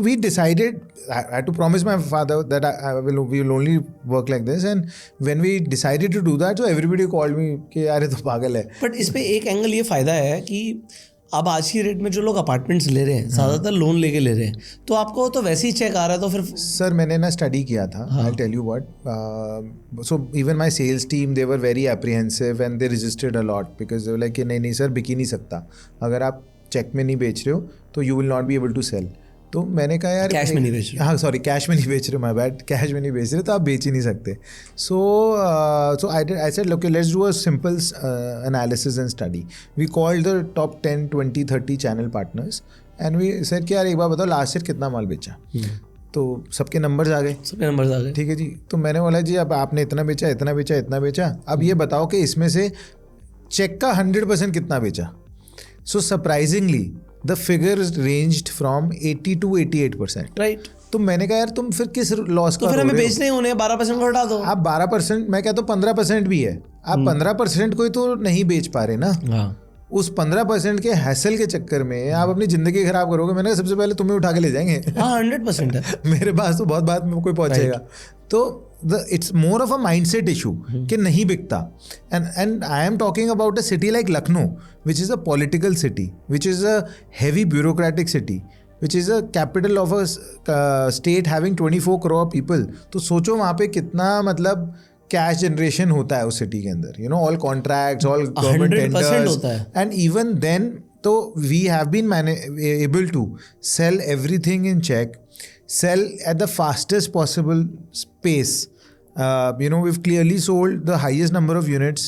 [SPEAKER 1] we decided, I had to promise my father that we will only work like this, and when we decided to do that, so everybody called me कि यार ये तो पागल है.
[SPEAKER 2] बट इस पे एक एंगल ये फायदा है कि अब आज की रेट में जो लोग अपार्टमेंट्स ले रहे हैं ज़्यादातर लोन लेके ले रहे हैं, तो आपको तो वैसे ही चेक आ रहा है. तो फिर
[SPEAKER 1] सर मैंने ना स्टडी किया था, I'll tell you what, so even my sales team, they were very apprehensive and they resisted a lot because they were like कि नहीं सर बिक ही नहीं सकता, अगर आप चेक में नहीं बेच रहे हो तो you will not be able to sell. तो मैंने कहा यार
[SPEAKER 2] कैश में नहीं बेच रहे.
[SPEAKER 1] हाँ सॉरी, कैश में नहीं बेच रहे, माय बैड, कैश में नहीं बेच रहे तो आप बेच ही नहीं सकते. So I said okay let's do a simple analysis and study. We called the top 10, 20, 30 channel partners and we said कि यार एक बार बताओ लास्ट ईयर कितना माल बेचा. तो सबके नंबर्स आ गए, ठीक है जी. तो मैंने बोला जी अब आपने इतना बेचा, इतना बेचा, इतना बेचा, अब ये बताओ कि इसमें से चेक का 100% कितना बेचा. So surprisingly, the figures ranged from 80 to 88%.
[SPEAKER 2] Right.
[SPEAKER 1] तो मैंने कहा यार तुम फिर किस लॉस
[SPEAKER 2] तो
[SPEAKER 1] का
[SPEAKER 2] फिर
[SPEAKER 1] रो
[SPEAKER 2] हमें
[SPEAKER 1] रहे हो?
[SPEAKER 2] बेचने ही होने 12% को हटा दो।
[SPEAKER 1] आप 12%, मैं कहता हूँ 15% भी है, आप 15% को ही तो नहीं बेच पा रहे ना।
[SPEAKER 2] हाँ
[SPEAKER 1] उस 15% के हैसल के चक्कर में आप अपनी जिंदगी खराब करोगे। मैंने कहा सबसे पहले तुम्हें उठा के ले जाएंगे।
[SPEAKER 2] हाँ 100% है।
[SPEAKER 1] मेरे पास तो बहुत बात में कोई पहुंचेगा। तो it's more of a mindset issue कि नहीं बिकता। And I am talking about a city like Lucknow which is a political city, which is a heavy bureaucratic city, which is a capital of a state having 24 crore people. तो सोचो वहाँ पे कितना मतलब cash generation होता है उस सिटी के अंदर, you know, all contracts, all government
[SPEAKER 2] 100%
[SPEAKER 1] tenders,
[SPEAKER 2] होता है।
[SPEAKER 1] एंड इवन देन तो we have been able to sell everything in cheque, sell at the fastest possible pace. You know, we've clearly sold the highest number of units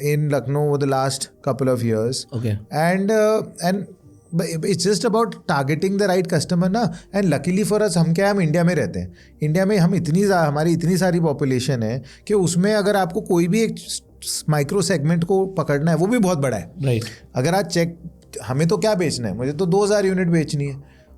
[SPEAKER 1] in Lucknow over the last couple of years.
[SPEAKER 2] Okay.
[SPEAKER 1] And it's just about targeting the right customer ना. And luckily for us, हम क्या, हम India में रहते हैं। India में हम हमारी इतनी सारी पॉपुलेशन है कि उसमें अगर आपको कोई भी एक माइक्रो सेगमेंट को पकड़ना है, वो भी बहुत बड़ा है।
[SPEAKER 2] राइट।
[SPEAKER 1] अगर आज चेक, हमें तो क्या बेचना है, मुझे तो 2000 यूनिट बेचनी है,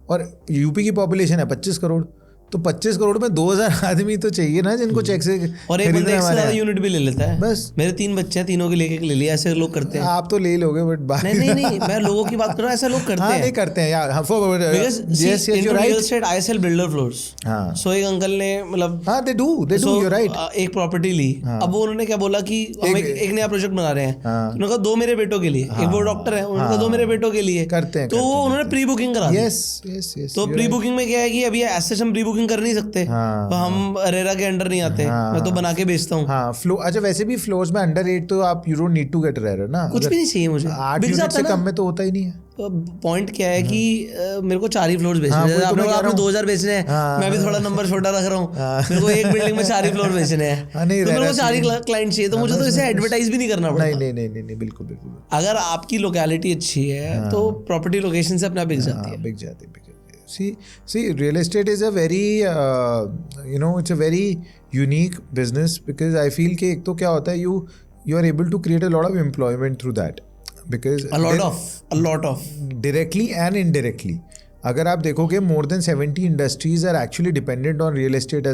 [SPEAKER 1] और यूपी की पॉपुलेशन है 25 करोड़, तो 25 करोड़ में 2000 आदमी तो चाहिए ना जिनको चेक से
[SPEAKER 2] और एक बंदा एक से ज़्यादा
[SPEAKER 1] हमारे।
[SPEAKER 2] यूनिट भी ले लेता है।
[SPEAKER 1] बस।
[SPEAKER 2] मेरे 3 बच्चे हैं, तीनों के लिए एक ले लिया, ऐसे लोग करते हैं।
[SPEAKER 1] आप तो ले लोगे बट
[SPEAKER 2] नहीं मैं लोगों की बात कर रहा हूँ, ऐसा लोग करते
[SPEAKER 1] हाँ
[SPEAKER 2] हैं।
[SPEAKER 1] नहीं करते हैं यार। हाँ,
[SPEAKER 2] Because see,
[SPEAKER 1] yes,
[SPEAKER 2] in
[SPEAKER 1] you're
[SPEAKER 2] real
[SPEAKER 1] right.
[SPEAKER 2] estate I sell builder floors.
[SPEAKER 1] हाँ।
[SPEAKER 2] So एक अंकल ने मतलब
[SPEAKER 1] हाँ, they do, you're right.
[SPEAKER 2] एक प्रॉपर्टी ली। अब वो उन्होंने क्या बोला कि हम एक नया प्रोजेक्ट बना रहे हैं। उन्होंने कहा 2 मेरे बेटों के लिए, एक वो डॉक्टर है, उन्होंने कहा 2 मेरे बेटों के लिए
[SPEAKER 1] करते हैं,
[SPEAKER 2] तो वो उन्होंने प्री बुकिंग करा दी।
[SPEAKER 1] yes,
[SPEAKER 2] तो प्री बुकिंग में क्या है कि अभी ऐसे हम प्री बुकिंग कर नहीं सकते, तो हम रेरा के अंडर नहीं आते, मैं तो बना के बेचता हूँ।
[SPEAKER 1] हाँ, फ्लो। अच्छा, वैसे भी फ्लोर्स में अंडर 8 तो आप you don't need to get rare ना,
[SPEAKER 2] कुछ भी नहीं चाहिए मुझे,
[SPEAKER 1] 8 यूनिट से कम में तो होता ही नहीं है।
[SPEAKER 2] पॉइंट क्या है कि मेरे को 4 ही फ्लोर्स बेचने हैं। आपने 2000 बेचने हैं, मैं भी थोड़ा नंबर छोटा रख रहा हूँ। मेरे को एक बिल्डिंग में 4 ही फ्लोर बेचने हैं, तो मेरे को 4 ही क्लाइंट चाहिए, तो मुझे तो इसे एडवर्टाइज भी नहीं करना पड़ता।
[SPEAKER 1] नहीं, बिल्कुल।
[SPEAKER 2] अगर आपकी लोकेलिटी अच्छी है तो प्रॉपर्टी लोकेशन से अपना बिक जाती है।
[SPEAKER 1] बिक जाती है। See, real estate is a very, it's a very unique business because I feel कि एक तो क्या होता है, you are able to create a lot of employment through that because
[SPEAKER 2] a lot of
[SPEAKER 1] directly and indirectly. अगर आप देखोगे more than 70 industries are actually dependent on real estate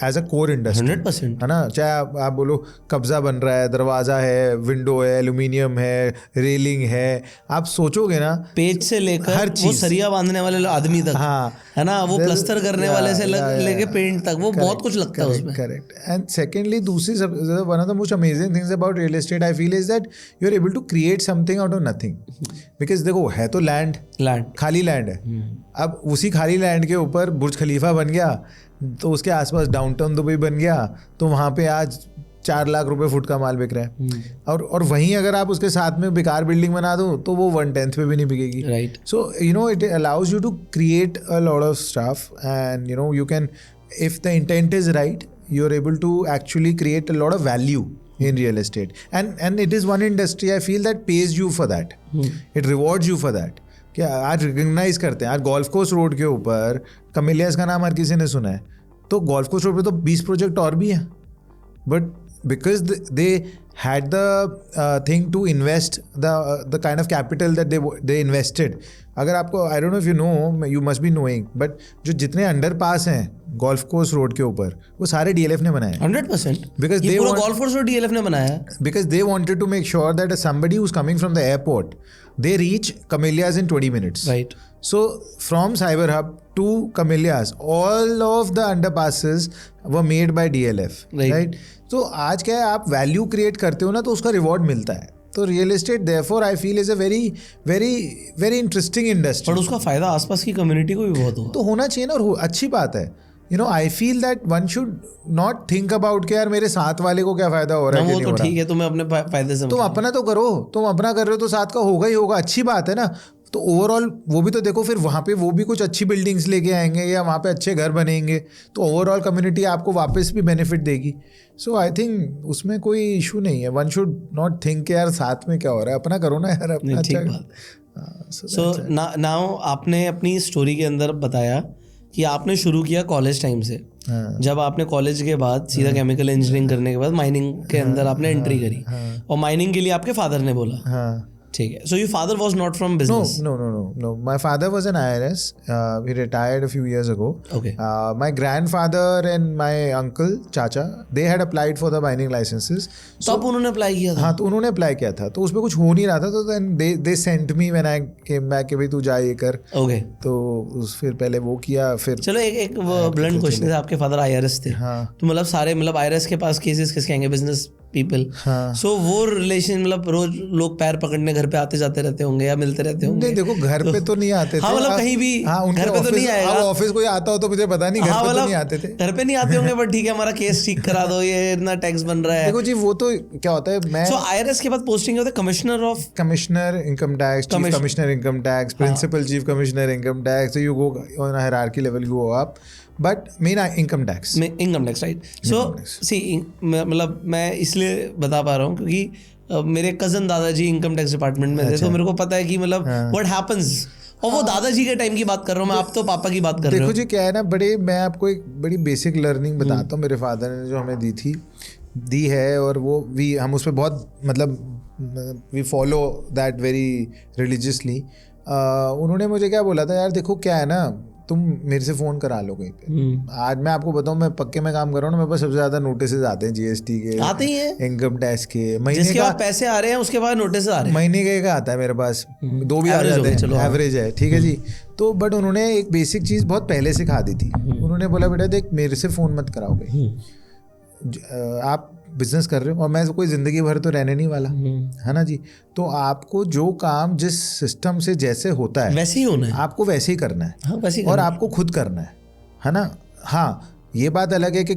[SPEAKER 1] as a core industry.
[SPEAKER 2] 100%।
[SPEAKER 1] है ना, चाहे आप बोलो कब्जा बन रहा है, दरवाजा है, विंडो है, एल्यूमिनियम है, रेलिंग है, आप सोचोगे ना,
[SPEAKER 2] पेज से लेकर
[SPEAKER 1] हर
[SPEAKER 2] वो
[SPEAKER 1] चीज,
[SPEAKER 2] सरिया बांधने वाले आदमी तक,
[SPEAKER 1] हाँ,
[SPEAKER 2] है ना, वो प्लस्तर करने वाले से लेके पेंट तक, वो बहुत कुछ लगता है उसमें।
[SPEAKER 1] करेक्ट। एंड सेकेंडली, दूसरी one of the most amazing things about real estate I feel is that you are able to create something out of nothing. Because देखो, है तो लैंड, खाली लैंड है। अब उसी खाली लैंड के ऊपर बुर्ज खलीफा बन गया, तो उसके आसपास डाउनटाउन दुबई बन गया, तो वहाँ पे आज 4 लाख रुपए फुट का माल बिक रहा है। और वहीं अगर आप उसके साथ में बेकार बिल्डिंग बना दो तो वो 1/10 पे भी नहीं बिकेगी।
[SPEAKER 2] Right.
[SPEAKER 1] So it allows you to create a lot of stuff and you can, if the intent is right, you are able to actually create a lot of value in real estate, and it is one industry I feel that pays you for that. It rewards you for that. क्या आज recognise करते हैं, आज golf course road के ऊपर कमेलियास का नाम हर किसी ने सुना है, तो गोल्फ कोर्स रोड पे तो 20 प्रोजेक्ट और भी हैं, but because they had the thing to invest the kind of capital that they invested. अगर आपको, I don't know if you know, you must be knowing, but जो जितने अंडरपास हैं गोल्फ कोर्स रोड के ऊपर, वो सारे DLF ने बनाए हैं
[SPEAKER 2] 100%।
[SPEAKER 1] because
[SPEAKER 2] ये पूरा गोल्फ कोर्स रोड DLF ने बनाया है,
[SPEAKER 1] because they wanted to make sure that somebody who's coming from the airport, they reach Camellias in 20 minutes.
[SPEAKER 2] Right.
[SPEAKER 1] So from Cyber Hub to Camellias, all of the underpasses were made by DLF. Right? तो आज क्या है, आप value create करते हो ना, तो उसका रिवॉर्ड मिलता है। तो real estate therefore I feel is a very very very interesting industry.
[SPEAKER 2] और उसका फायदा आसपास की कम्युनिटी को भी बहुत होगा,
[SPEAKER 1] तो होना चाहिए ना, और अच्छी बात है। I feel that one should not think about के यार मेरे साथ वाले को क्या फायदा हो रहा है,
[SPEAKER 2] वो तो ठीक है, तुम्हें अपने फायदे से,
[SPEAKER 1] तुम अपना तो करो, तुम अपना कर रहे हो तो साथ का होगा ही होगा, अच्छी बात है ना। तो ओवरऑल वो भी तो देखो, फिर वहाँ पे वो भी कुछ अच्छी बिल्डिंग्स लेके आएंगे या वहाँ पे अच्छे घर बनेंगे, तो ओवरऑल कम्युनिटी आपको वापस भी बेनिफिट देगी। सो आई थिंक उसमें कोई इशू नहीं है। वन शुड नॉट थिंक यार साथ में क्या हो रहा है, अपना करो ना यार, अपना अच्छा।
[SPEAKER 2] सो नाउ आपने अपनी स्टोरी के अंदर बताया कि आपने शुरू किया कॉलेज टाइम से, जब आपने कॉलेज के बाद सीधा केमिकल इंजीनियरिंग करने के बाद माइनिंग के अंदर आपने एंट्री करी, और माइनिंग के लिए आपके फादर ने बोला। ठीक है. So your father was not from
[SPEAKER 1] No,
[SPEAKER 2] business?
[SPEAKER 1] no. My father was an IRS. He retired a few years ago.
[SPEAKER 2] Okay.
[SPEAKER 1] My grandfather and my uncle, Chacha, they had applied for the binding licenses.
[SPEAKER 2] तब उन्होंने apply किया था?
[SPEAKER 1] हाँ, तो उन्होंने apply किया था, तो उसमें कुछ हो नहीं रहा था, तो then they sent me when I came back कि भाई तू जा ये कर.
[SPEAKER 2] Okay.
[SPEAKER 1] तो फिर पहले वो किया, फिर
[SPEAKER 2] चलो एक ब्लंट क्वेश्चन है, आपके फादर IRS थे.
[SPEAKER 1] हाँ.
[SPEAKER 2] तो मतलब सारे मतलब IRS के पास केसेस किसके आएंगे? Business people.
[SPEAKER 1] हाँ.
[SPEAKER 2] सो वो रिलेशन मतलब रोज लोग पैर पकड़ने घर पे आते जाते रहते होंगे या मिलते रहते होंगे?
[SPEAKER 1] नहीं, देखो घर पे तो नहीं आते थे.
[SPEAKER 2] हाँ, मतलब कहीं भी घर पे तो नहीं आएगा.
[SPEAKER 1] अब ऑफिस कोई आता हो तो मुझे पता नहीं, घर पे तो नहीं आते थे.
[SPEAKER 2] घर पे नहीं आते होंगे, बट ठीक है हमारा केस ठीक करा दो, ये इतना टैक्स बन रहा है.
[SPEAKER 1] देखो जी, वो तो क्या होता है, मैं
[SPEAKER 2] सो IRS के बाद पोस्टिंग होता है
[SPEAKER 1] commissioner income tax, chief commissioner income tax, principal chief commissioner income tax, you go on hierarchy level, you go up, but main income tax,
[SPEAKER 2] right. So see मतलब मैं इसलिए बता पा रहा हूँ क्योंकि मेरे कजन दादाजी इनकम टैक्स डिपार्टमेंट में थे, तो मेरे को पता है कि मतलब व्हाट हैपेंस. और वो दादाजी के टाइम की बात कर रहा हूँ मैं, आप तो पापा की बात कर रहे हो.
[SPEAKER 1] देखो जी क्या है ना, मैं आपको एक बड़ी बेसिक लर्निंग बताता हूँ. मेरे फादर ने जो हमें दी है, और वो हम उस पर बहुत मतलब we follow that very religiously. उन्होंने मुझे क्या बोला था, यार देखो क्या है ना, तुम मेरे से फ़ोन करा लो कहीं पे. आज मैं आपको बताऊं, मैं पक्के में काम कर रहा हूँ ना, मेरे पास सबसे ज़्यादा नोटिस आते हैं GST के,
[SPEAKER 2] आते ही हैं,
[SPEAKER 1] इनकम टैक्स के, महीने
[SPEAKER 2] जिसके बाद पैसे आ रहे हैं उसके बाद नोटिस आ रहे हैं.
[SPEAKER 1] महीने का आता है मेरे पास, 2 भी आ जाते हैं, एवरेज है, ठीक है जी. तो बट उन्होंने एक बेसिक चीज़ बहुत पहले सिखा दी थी. उन्होंने बोला, बेटा देख, मेरे से फ़ोन मत कराओ भाई, आप बिजनेस कर रहे हो और मैं कोई ज़िंदगी भर तो रहने नहीं वाला, है ना जी. तो आपको जो काम जिस सिस्टम से जैसे होता है
[SPEAKER 2] वैसे ही होना है,
[SPEAKER 1] आपको वैसे ही करना है.
[SPEAKER 2] हाँ, वैसे ही
[SPEAKER 1] और आपको खुद करना है ना. हाँ, ये बात अलग है कि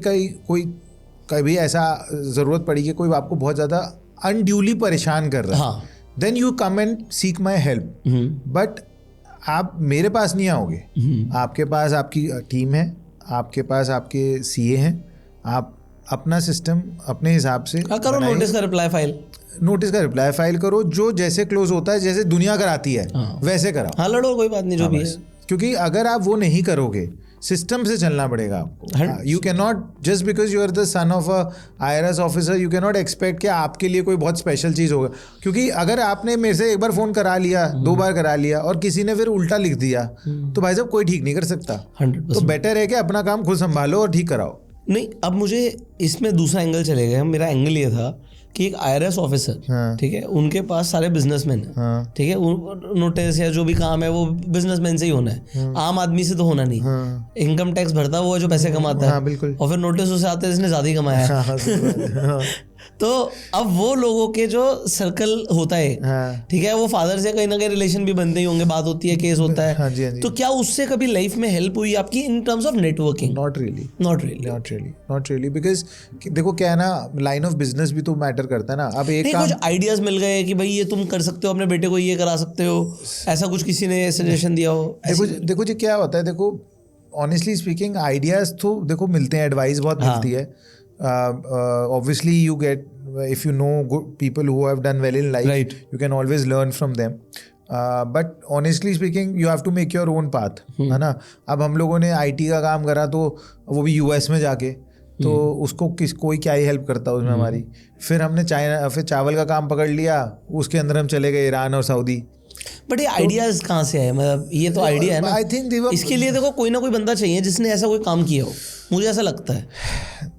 [SPEAKER 1] कभी ऐसा ज़रूरत पड़ी कि कोई आपको बहुत ज़्यादा अनड्यूली परेशान कर रहा है, then you come and seek my help. But आप मेरे पास नहीं आओगे, आपके पास आपकी टीम है, आपके पास आपके CA हैं, आप अपना सिस्टम अपने हिसाब से
[SPEAKER 2] करो. नोटिस का रिप्लाई फाइल करो, जो जैसे क्लोज होता है, जैसे दुनिया कराती है वैसे कराओ. हाँ, लड़ो, कोई बात नहीं, जो भी है.
[SPEAKER 1] क्योंकि अगर आप वो नहीं करोगे, सिस्टम से चलना पड़ेगा आपको. You can not just because you are the son of a IRS officer, you can not expect कि आपके लिए कोई बहुत स्पेशल चीज़ होगा. क्योंकि अगर आपने मेरे से एक बार फ़ोन करा लिया, 2 बार करा लिया, और किसी ने फिर उल्टा लिख दिया, तो भाई साहब कोई ठीक नहीं कर सकता.
[SPEAKER 2] 100%.
[SPEAKER 1] तो बेटर है कि अपना काम खुद संभालो और ठीक कराओ.
[SPEAKER 2] नहीं, अब मुझे इसमें दूसरा एंगल चलेगा. मेरा एंगल ये था कि एक IRS ऑफिसर, ठीक है, उनके पास सारे बिजनेसमैन हैं, ठीक है, नोटिस या जो भी काम है वो बिजनेसमैन से ही होना है, आम आदमी से तो होना नहीं. इनकम टैक्स भरता हुआ जो पैसे कमाता है,
[SPEAKER 1] बिल्कुल,
[SPEAKER 2] और फिर नोटिस उसे आते हैं जिसने ज़्यादा ही कमाया है. तो अब वो लोगों के जो सर्कल होता है, ठीक है, वो फादर से कहीं ना कहीं रिलेशन भी बनते ही होंगे, बात होती है, केस होता है. तो क्या उससे कभी लाइफ में हेल्प हुई आपकी in terms of networking?
[SPEAKER 1] Not really because देखो क्या है ना, लाइन ऑफ बिजनेस भी तो मैटर करता है ना. अब एक
[SPEAKER 2] कुछ आइडियाज मिल गए कि भाई ये तुम कर सकते हो, अपने बेटे को ये करा सकते हो, ऐसा कुछ किसी ने सजेशन दिया हो?
[SPEAKER 1] देखो जी क्या होता है, देखो ऑनेस्टली स्पीकिंग, आइडियाज तो देखो मिलते हैं, एडवाइस बहुत मिलती है. Obviously you get, if you know good people who have done well in life,
[SPEAKER 2] right,
[SPEAKER 1] you can always learn from them. But honestly speaking, you have to make your own path, है ना. अब हम लोगों ने IT का काम करा, तो वो भी US में जाके, तो उसको कोई क्या ही हेल्प करता उसमें हमारी. फिर हमने फिर चावल का काम पकड़ लिया, उसके अंदर हम चले गए ईरान और सऊदी.
[SPEAKER 2] बट ये आइडियाज कहाँ से आए? मतलब ये तो आइडिया है ना.
[SPEAKER 1] आई थिंक
[SPEAKER 2] इसके लिए देखो कोई ना कोई बंदा चाहिए जिसने ऐसा कोई काम किया हो, मुझे ऐसा लगता है.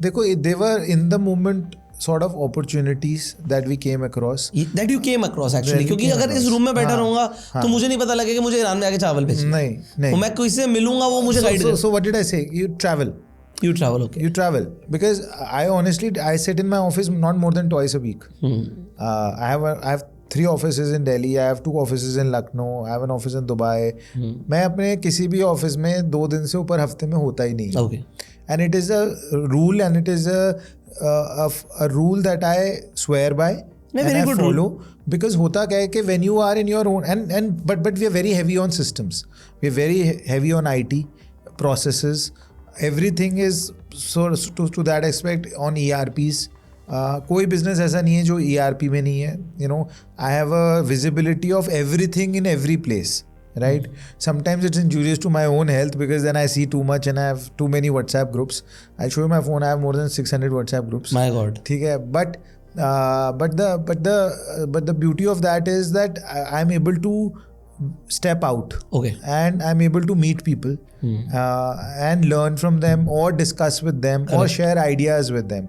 [SPEAKER 1] देखो, they were in the moment sort of opportunities that we came across.
[SPEAKER 2] That you came across actually. क्योंकि अगर इस रूम में बैठा रहूंगा तो मुझे नहीं पता लगेगा कि मुझे ईरान में आके चावल बेचना.
[SPEAKER 1] नहीं,
[SPEAKER 2] तो मैं किसी से मिलूंगा, वो मुझे गाइड करे.
[SPEAKER 1] So what did I say? You travel,
[SPEAKER 2] okay.
[SPEAKER 1] You travel, because I sit in my office not more than twice a week. I have 3 offices in Delhi, I have 2 offices in Lucknow, I have an office in Dubai. मैं अपने किसी भी office में 2 दिन से ऊपर हफ्ते में होता ही नहीं.
[SPEAKER 2] Okay.
[SPEAKER 1] And it is a rule, and it is a rule that I swear by and I follow. Because होता क्या है कि when you are in your own but we are very heavy on systems, we are very heavy on IT processes, everything is so to that aspect on ERPs. कोई business ऐसा नहीं है जो ERP में नहीं है. You know, I have a visibility of everything in every place. Right? Sometimes it's injurious to my own health because then I see too much and I have too many WhatsApp groups. I'll show you my phone. I have more than 600 WhatsApp groups.
[SPEAKER 2] My God.
[SPEAKER 1] ठीक है, but but the beauty of that is that I'm able to step out
[SPEAKER 2] Okay.
[SPEAKER 1] and I'm able to meet people and learn from them or discuss with them or share ideas with them.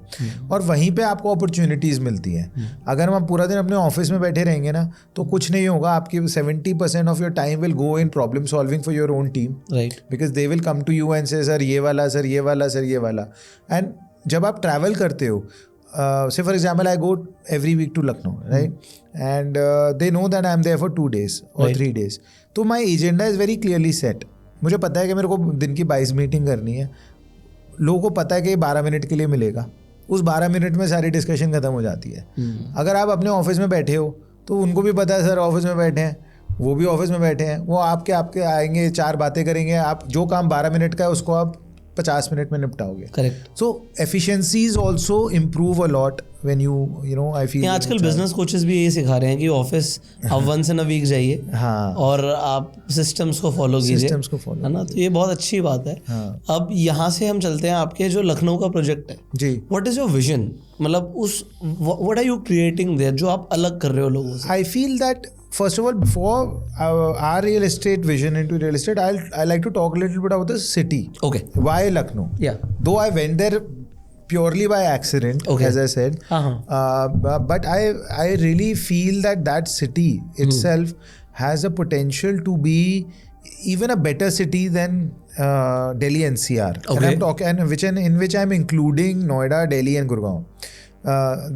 [SPEAKER 1] और वहीं पे आपको opportunities मिलती हैं. अगर हम पूरा दिन अपने ऑफिस में बैठे रहेंगे ना तो कुछ नहीं होगा. आपकी 70% of your time will go in problem solving for your own team.
[SPEAKER 2] Right.
[SPEAKER 1] Because they will come to you and say sir ये वाला, सर ये वाला, सर ये वाला. And जब आप travel करते हो, say for example I go every week to Lucknow, right? And they know that I am there for 2 days or 3 days. तो my agenda is very clearly set. मुझे पता है कि मेरे को दिन की 22 मीटिंग करनी है. लोगों को पता है कि 12 मिनट के लिए मिलेगा. उस 12 मिनट में सारी डिस्कशन खत्म हो जाती है. अगर आप अपने ऑफिस में बैठे हो तो उनको भी पता है सर ऑफिस में बैठे हैं, वो भी ऑफिस में बैठे हैं, वो आपके आएंगे, 4 बातें करेंगे. आप जो काम 12 मिनट का है उसको आप 50 मिनट में निपटाओगे.
[SPEAKER 2] Correct.
[SPEAKER 1] So efficiencies also improve a lot when you know I feel.
[SPEAKER 2] आजकल बिजनेस कोचेस भी यही सिखा रहे हैं कि ऑफिस आप वंस इन अ वीक जाइए.
[SPEAKER 1] हाँ.
[SPEAKER 2] और आप सिस्टम्स को फॉलो कीजिए.
[SPEAKER 1] सिस्टम्स को फॉलो,
[SPEAKER 2] है ना. तो ये बहुत अच्छी बात है.
[SPEAKER 1] हाँ.
[SPEAKER 2] अब यहाँ से हम चलते हैं आपके जो लखनऊ का प्रोजेक्ट है
[SPEAKER 1] जी.
[SPEAKER 2] What is your vision? मतलब उस what are you creating there जो आप अलग कर रहे हो लोगों से?
[SPEAKER 1] I feel that first of all, before our real estate vision into real estate, I like to talk a little bit about the city.
[SPEAKER 2] Okay.
[SPEAKER 1] Why Lucknow?
[SPEAKER 2] Yeah.
[SPEAKER 1] Though I went there purely by accident,
[SPEAKER 2] Okay.
[SPEAKER 1] as I said, but I really feel that city itself has a potential to be even a better city than Delhi NCR.
[SPEAKER 2] Okay.
[SPEAKER 1] And I'm talking, in which I'm including Noida, Delhi, and Gurgaon.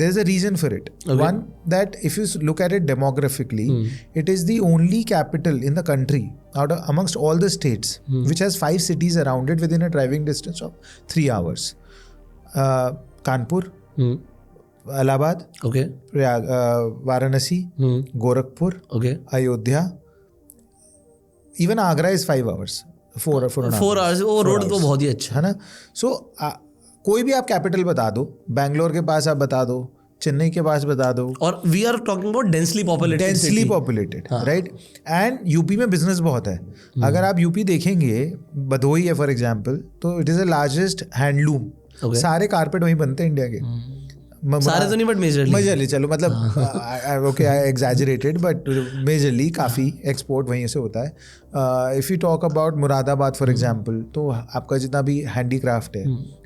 [SPEAKER 1] There's a reason for it.
[SPEAKER 2] Okay.
[SPEAKER 1] One, that if you look at it demographically, it is the only capital in the country amongst all the states which has 5 cities around it within a driving distance of 3 hours. Kanpur, Allahabad,
[SPEAKER 2] Okay.
[SPEAKER 1] Varanasi, Gorakhpur,
[SPEAKER 2] Okay.
[SPEAKER 1] Ayodhya. Even Agra is 5 hours. 4
[SPEAKER 2] hours. वो road तो बहुत ही अच्छा
[SPEAKER 1] है ना. सो कोई भी आप capital बता दो, बैंगलोर के पास आप बता दो, चेन्नई के पास बता दो.
[SPEAKER 2] और we are talking about densely populated.
[SPEAKER 1] Right. And UP में बिजनेस बहुत है. अगर आप यूपी देखेंगे, भदोही है फॉर एग्जांपल, तो it is the largest handloom. सारे कारपेट वहीं बनते हैं इंडिया के.
[SPEAKER 2] सारे तो नहीं बट
[SPEAKER 1] मेजरली चलो मतलब okay I exaggerated but majorly काफ़ी एक्सपोर्ट वहीं से होता है. If you talk about Moradabad for example, तो आपका जितना भी हैंडीक्राफ्ट है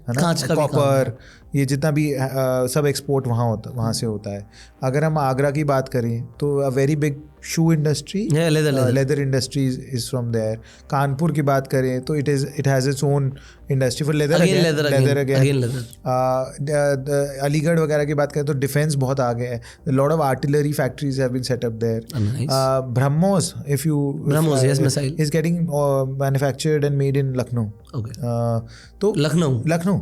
[SPEAKER 1] ना, कॉपर, ये जितना भी सब एक्सपोर्ट वहाँ से होता है. अगर हम आगरा की बात करें तो a very big shoe industry, leather industries is from there. Kanpur की बात करें तो it has its own industry for leather again. Aligarh वगैरह की बात करें तो डिफेंस बहुत आगे है. Lot of artillery factories have been set up there. BrahMos, if you is getting manufactured and made in Lucknow.
[SPEAKER 2] Okay.
[SPEAKER 1] तो Lucknow.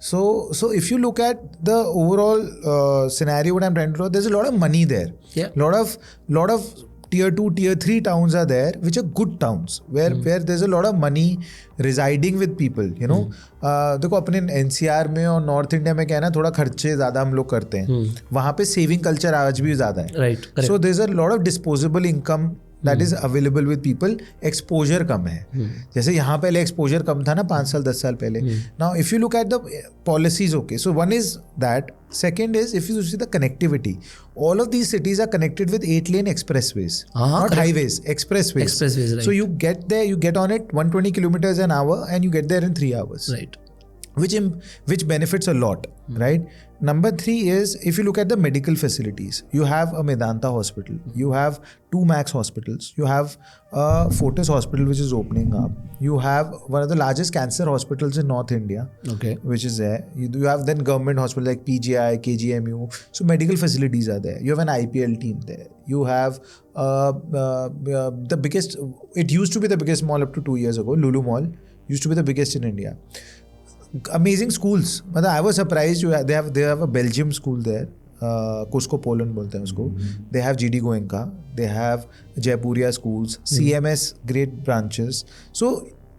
[SPEAKER 1] So if you look at the overall scenario, what I'm trying to do, there's a lot of money there.
[SPEAKER 2] Yeah.
[SPEAKER 1] Lot of tier 2, tier 3 towns are there, which are good towns where there's a lot of money residing with people. You know, देखो अपने NCR में और north India में क्या है ना, थोड़ा खर्चे ज़्यादा हम लोग करते हैं. वहाँ पे सेविंग कल्चर आज भी ज़्यादा है.
[SPEAKER 2] Right.
[SPEAKER 1] So there's a lot of disposable income that is available with people. Exposure कम है. जैसे यहाँ पहले एक्सपोजर कम था ना 5 साल 10 साल पहले. Now if you look at the policies, okay, so one is that. Second is if you see the connectivity, all of these cities are connected with 8-lane expressways, not highways, expressways.
[SPEAKER 2] Right.
[SPEAKER 1] So you get there, you get on it 120 kilometers an hour and you get there in 3 hours.
[SPEAKER 2] Right.
[SPEAKER 1] Which benefits a lot, right? Number 3 is if you look at the medical facilities, you have a Medanta hospital, you have 2 Max hospitals, you have a Fortis hospital which is opening up, you have one of the largest cancer hospitals in North India,
[SPEAKER 2] Okay.
[SPEAKER 1] which is there. You have then government hospitals like PGI, KGMU. So medical facilities are there. You have an IPL team there. You have the biggest. It used to be the biggest mall up to 2 years ago. Lulu Mall used to be the biggest in India. Amazing schools. मतलब I was surprised. They have a Belgium school there. Cusco Poland बोलते हैं उसको. They have GD Goenka. They have Jaipuria schools. CMS great branches. So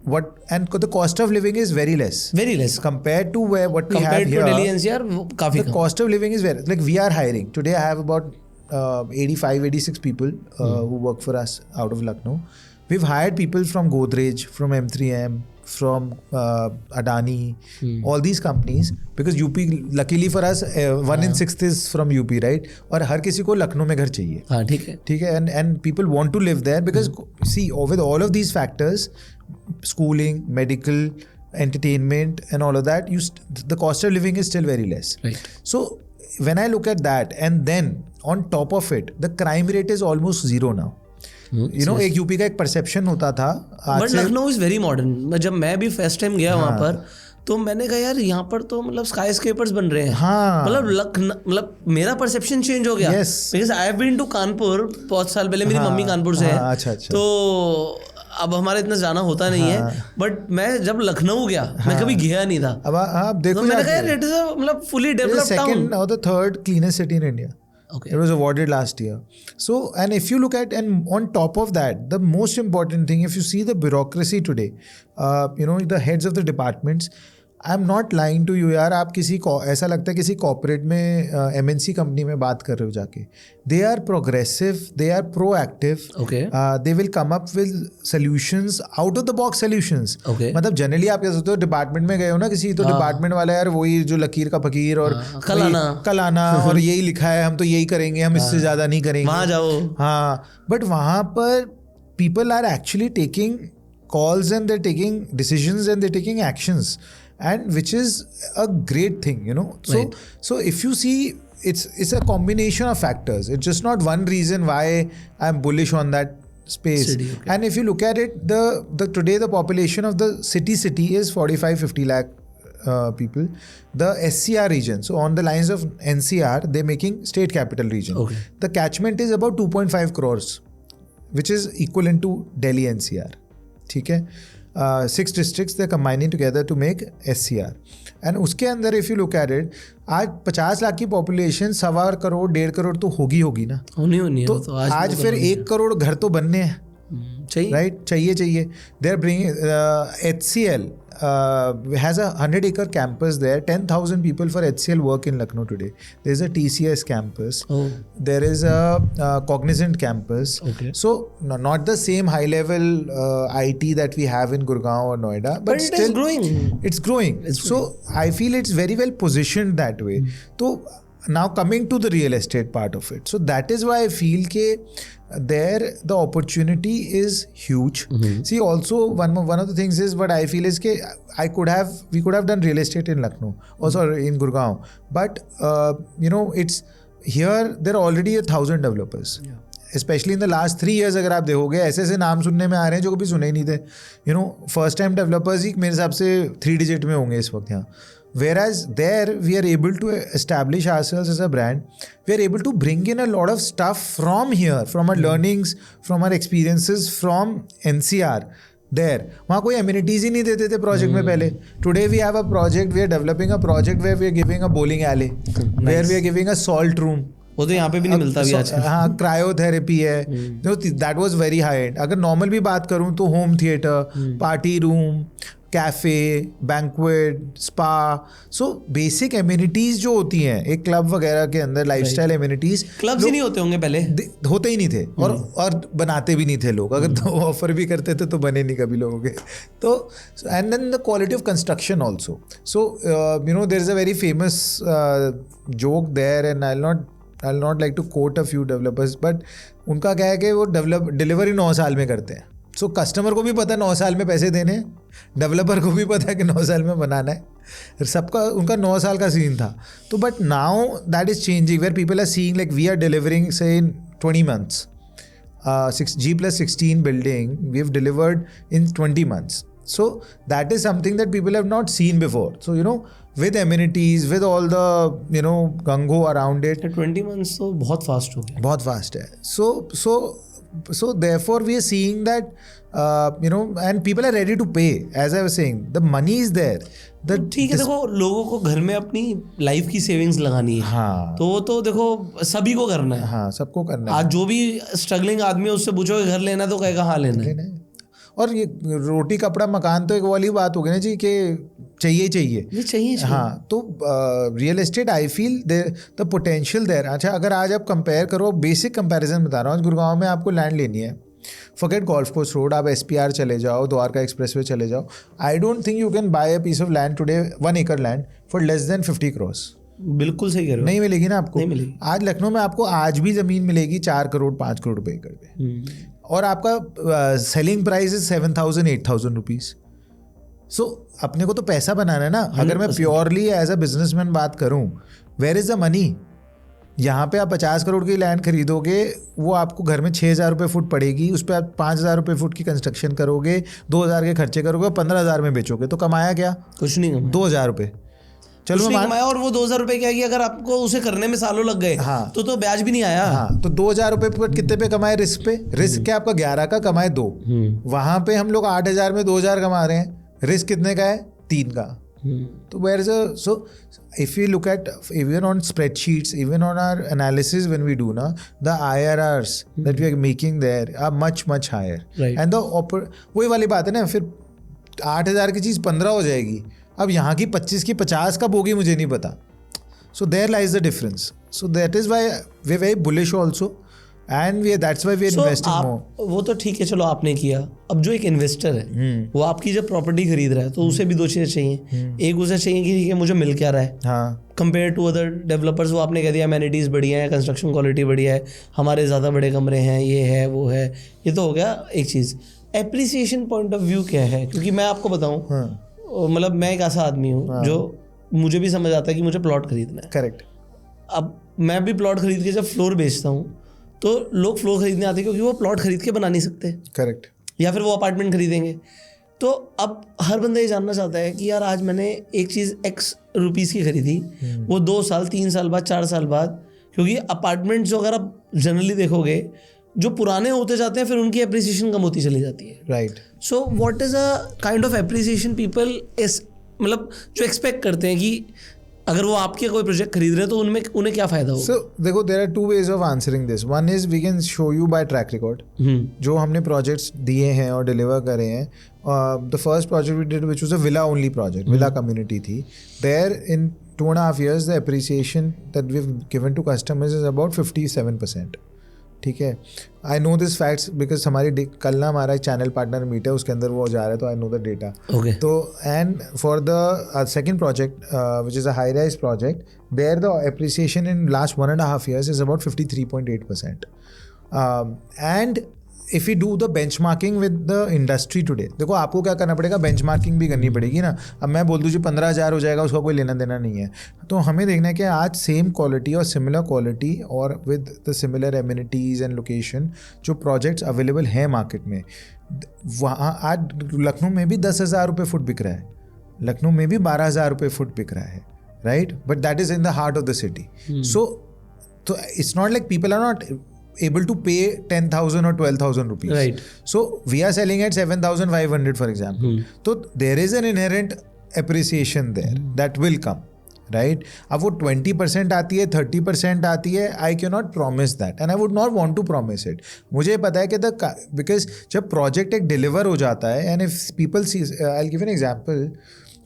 [SPEAKER 1] the cost of living is very less.
[SPEAKER 2] Very less
[SPEAKER 1] compared to what we have here.
[SPEAKER 2] Compared to Delhi NCR, काफी
[SPEAKER 1] the cost of living is very like we are hiring today. I have about 85-86 people who work for us out of Lucknow. We've hired people from Godrej, from M3M, from Adani, all these companies, because UP, luckily for us, 1 in 6 is from UP, right? और हर किसी को लखनऊ में घर चाहिए.
[SPEAKER 2] हाँ ठीक है.
[SPEAKER 1] ठीक है, and people want to live there because see, with all of these factors, schooling, medical, entertainment and all of that, the cost of living is still very less.
[SPEAKER 2] Right.
[SPEAKER 1] So when I look at that, and then on top of it, the crime rate is almost zero now. You know, एक UP का एक perception होता था.
[SPEAKER 2] But Lucknow is very modern. जब मैं भी first time गया वहाँ पर, तो मैंने कहा यार यहाँ पर तो मतलब स्काई स्केपर्स बन रहे हैं.
[SPEAKER 1] हाँ.
[SPEAKER 2] मतलब मेरा परसेप्शन चेंज हो गया. Because I have been to Kanpur बहुत साल पहले. मेरी मम्मी कानपुर से है.
[SPEAKER 1] अच्छा.
[SPEAKER 2] तो अब हमारा इतना जाना होता नहीं है. बट मैं जब लखनऊ गया, मैं कभी गया नहीं था.
[SPEAKER 1] अब आप देखो,
[SPEAKER 2] मैंने कहा इट इज मतलब फुली डेवलप्ड टाउन.
[SPEAKER 1] सेकंड और the third cleanest city in India.
[SPEAKER 2] Okay.
[SPEAKER 1] It was awarded last year. So, and if you look at, and on top of that, the most important thing, if you see the bureaucracy today, you know, the heads of the departments, I'm not lying to you यार. आप किसी को ऐसा लगता है किसी corporate में MNC company में बात कर रहे हो जाके. They are progressive, they are proactive.
[SPEAKER 2] Okay.
[SPEAKER 1] They will come up with solutions, out of the box solutions.
[SPEAKER 2] Okay.
[SPEAKER 1] मतलब जनरली आप कह सकते हो डिपार्टमेंट में गए हो ना किसी, तो डिपार्टमेंट वाला यार वही जो लकीर का फकीर और कल आना और यही लिखा है, हम तो यही करेंगे, हम इससे ज़्यादा नहीं करेंगे,
[SPEAKER 2] वहाँ जाओ.
[SPEAKER 1] हाँ. बट वहाँ पर people are actually taking calls and they're taking decisions and they're taking actions. And which is a great thing, you know. So if you see, it's a combination of factors. It's just not one reason why I'm bullish on that space.
[SPEAKER 2] City, okay.
[SPEAKER 1] And if you look at it, the today the population of the city is 45-50 lakh people. The SCR region, so on the lines of NCR, they're making state capital region.
[SPEAKER 2] Okay.
[SPEAKER 1] The catchment is about 2.5 crores, which is equivalent to Delhi NCR. ठीक है. 6 districts they're combining together to make SCR. And उसके अंदर if you look at it, आज 50 लाख की population 1.25 crore 1.5 crore तो होगी ना.
[SPEAKER 2] होनी
[SPEAKER 1] तो आज फिर 1 करोड़ घर तो बनने हैं.
[SPEAKER 2] चाहिए.
[SPEAKER 1] राइट, चाहिए. They're bringing HCL has a 100-acre campus there. 10,000 people for HCL work in Lucknow today. There's a TCS campus.
[SPEAKER 2] Oh.
[SPEAKER 1] There is a Cognizant campus.
[SPEAKER 2] Okay.
[SPEAKER 1] So not the same high-level IT that we have in Gurgaon or Noida, but
[SPEAKER 2] it
[SPEAKER 1] still
[SPEAKER 2] is growing.
[SPEAKER 1] It's growing. So I feel it's very well positioned that way. So now coming to the real estate part of it. So that is why I feel that there the opportunity is huge. See, also one of the things is what I feel is that we could have done real estate in Lucknow, also in Gurgaon, but you know, it's here there are already 1,000 developers. Especially in the last 3 years अगर आप देखोगे, ऐसे नाम सुनने में आ रहे हैं जो कभी सुने ही नहीं थे. You know, first time developers ही मेरे हिसाब से 3 digit में होंगे इस वक्त यहाँ. Whereas there we are able to establish ourselves as a brand. We are able to bring in a lot of stuff from here, from our learnings, from our experiences from NCR. There, वहाँ कोई amenities ही नहीं देते थे project में पहले. Today we have a project, we are developing a project where we are giving a bowling alley, where we are giving a salt room.
[SPEAKER 2] वो तो यहाँ पे भी नहीं मिलता भी आजकल.
[SPEAKER 1] हाँ, क्रायोथेरेपी है. That was very high and. अगर नॉर्मल भी बात करूँ तो home theatre, party room, cafe, banquet, spa. So basic amenities जो होती हैं एक क्लब वगैरह के अंदर, लाइफस्टाइल एमिनिटीज.
[SPEAKER 2] क्लब्स ही नहीं होते होंगे पहले.
[SPEAKER 1] होते ही नहीं थे और बनाते भी नहीं थे लोग. अगर तो ऑफर भी करते थे तो बने नहीं कभी लोगों के. तो and then the quality of construction also. So you know there is a very famous joke there and I'll not like to quote a few developers, but उनका क्या है कि वो डिलीवरी 9 साल में करते हैं. सो कस्टमर को भी पता है 9 साल में पैसे देने हैं, डेवलपर को भी पता है कि 9 साल में बनाना है. सबका उनका 9 साल का सीन था. तो but now that is changing, where people are seeing like we are delivering say in 20 months. G+16 building we have delivered in 20 months. So that is something that people have not seen before. So you know, with amenities, with all the you know gung-ho around it.
[SPEAKER 2] 20 months तो बहुत fast हो गया.
[SPEAKER 1] बहुत fast है. So therefore we are seeing that you know, and people are ready to pay. As I was saying, the money is there.
[SPEAKER 2] ठीक है, देखो लोगों को घर में अपनी लाइफ की सेविंग्स लगानी है.
[SPEAKER 1] हाँ.
[SPEAKER 2] तो वो तो देखो सभी को करना है.
[SPEAKER 1] हाँ, सबको करना है.
[SPEAKER 2] आज जो भी स्ट्रगलिंग आदमी है उससे पूछो घर लेना तो कहेगा हाँ लेना है.
[SPEAKER 1] और ये रोटी कपड़ा मकान तो एक वाली बात हो गई ना जी कि चाहिए.
[SPEAKER 2] ये चाहिए.
[SPEAKER 1] हाँ. तो real estate I feel the potential there. अच्छा, अगर आज आप कंपेयर करो, बेसिक कंपैरिजन बता रहा हूँ, आज गुड़गांव में आपको लैंड लेनी है फॉरगेट गोल्फ कोर्स रोड, आप SPR चले जाओ, द्वारका एक्सप्रेसवे चले जाओ. I don't think you can buy a piece of land today 1 acre land for less than 50 crores.
[SPEAKER 2] बिल्कुल सही कह रहे हो.
[SPEAKER 1] नहीं मिलेगी ना आपको.
[SPEAKER 2] नहीं मिलेगी.
[SPEAKER 1] आज लखनऊ में आपको आज भी ज़मीन मिलेगी 4 करोड़ 5 करोड़ रुपए एकड़ पे, और आपका सेलिंग प्राइस इज 7,000-8,000 रुपीज़. सो अपने को तो पैसा बनाना है ना. अगर मैं प्योरली एज अ बिजनेसमैन बात करूं, वेयर इज द मनी. यहाँ पे आप 50 करोड़ की लैंड खरीदोगे, वो आपको घर में 6,000 रुपये फुट पड़ेगी, उस पर आप 5,000 रुपये फुट की कंस्ट्रक्शन करोगे, 2,000 के खर्चे करोगे, 15,000 में बेचोगे, तो कमाया क्या?
[SPEAKER 2] कुछ नहीं कमाया.
[SPEAKER 1] 2,000 रुपये. चलो मैं
[SPEAKER 2] कमाया, और वो 2,000 रुपये क्या कि अगर आपको उसे करने में सालों लग गए,
[SPEAKER 1] हाँ,
[SPEAKER 2] तो ब्याज भी नहीं आया.
[SPEAKER 1] हाँ, तो 2,000 रुपये पर कितने पे कमाए? रिस्क पे. रिस्क क्या आपका 11 का, कमाए 2. वहाँ पे हम लोग 8,000 में 2,000 कमा रहे हैं. रिस्क कितने का है? 3 का. तो where is so if we look at even on spreadsheets, even on our analysis when we do na, the IRRs that we are making there are much higher.
[SPEAKER 2] Right.
[SPEAKER 1] And वही वाली बात है ना, फिर 8,000 की चीज़ 15 हो जाएगी. अब यहाँ की 25 की 50 कब होगी मुझे नहीं पता. So there lies the difference. So that is why we are very bullish also. And that's why we are investing more.
[SPEAKER 2] वो तो ठीक है, चलो आपने किया. अब जो एक इन्वेस्टर है वो आपकी जब प्रॉपर्टी खरीद रहा है तो उसे भी 2 चीज़ें चाहिए. एक उसे चाहिए कि ठीक है मुझे मिल क्या रहा है.
[SPEAKER 1] हाँ.
[SPEAKER 2] कंपेयर टू अदर डेवलपर्स, वो आपने कह दिया अमेनिटीज़ बढ़िया है, कंस्ट्रक्शन क्वालिटी बढ़िया है, हमारे ज़्यादा बड़े कमरे हैं, ये है वो है. ये तो हो गया एक चीज़. एप्रिसिएशन पॉइंट ऑफ व्यू क्या है? क्योंकि मैं आपको बताऊँ, मतलब मैं एक ऐसा आदमी हूँ जो मुझे भी समझ आता है कि मुझे प्लॉट खरीदना है.
[SPEAKER 1] करेक्ट.
[SPEAKER 2] अब मैं भी प्लॉट खरीद के जब फ्लोर बेचता हूँ तो लोग फ्लोर खरीदने आते हैं क्योंकि वो प्लॉट खरीद के बना नहीं सकते.
[SPEAKER 1] करेक्ट.
[SPEAKER 2] या फिर वो अपार्टमेंट खरीदेंगे. तो अब हर बंदा ये जानना चाहता है कि यार आज मैंने एक चीज़ X रुपीज़ की खरीदी, वो 2 साल 3 साल बाद 4 साल बाद, क्योंकि अपार्टमेंट जो अगर आप जनरली देखोगे जो पुराने होते जाते हैं फिर उनकी एप्रिसिएशन कम होती चली जाती है.
[SPEAKER 1] Right.
[SPEAKER 2] So what is a kind of appreciation people is, मतलब जो एक्सपेक्ट करते हैं कि अगर वो आपके कोई प्रोजेक्ट खरीद रहे हैं तो उनमें उन्हें क्या फायदा होगा?
[SPEAKER 1] So देखो, there are 2 ways of answering this. One is we can show you by track record. जो हमने प्रोजेक्ट्स दिए हैं और डिलीवर करे हैं. The first project we did, which was a villa only project, villa community थी. There in 2.5 years the appreciation that we've given to customers is about 57%. ठीक है. I know this facts because हमारी कल ना हमारा एक चैनल पार्टनर मीट है, उसके अंदर वो जा रहा है, तो आई नो द डेटा. तो and for the second project which is a high rise project, there the appreciation in last 1.5 years is about 53.8%. And if you do the benchmarking with the industry today, देखो आपको क्या करना पड़ेगा, benchmarking भी करनी पड़ेगी ना. अब मैं बोल दूँ जी 15,000 हो जाएगा, उसका कोई लेना देना नहीं है. तो हमें देखना है कि आज सेम क्वालिटी और सिमिलर क्वालिटी और with the similar amenities and location जो प्रोजेक्ट्स अवेलेबल हैं मार्केट में, वहाँ आज लखनऊ में भी 10,000 रुपये फुट बिक रहा है, लखनऊ में भी 12,000 रुपये फुट बिक रहा है. Right. But that is in the heart of the city. So it's not like people are not able to pay 10,000 or 12,000 rupees.
[SPEAKER 2] Right.
[SPEAKER 1] So we are selling at 7,500 for example. So there is an inherent appreciation there that will come. Right. अब वो 20% आती है, 30% आती है, I cannot promise that and I would not want to promise it. मुझे पता है कि because जब project एक deliver हो जाता है and if people see, I'll give an example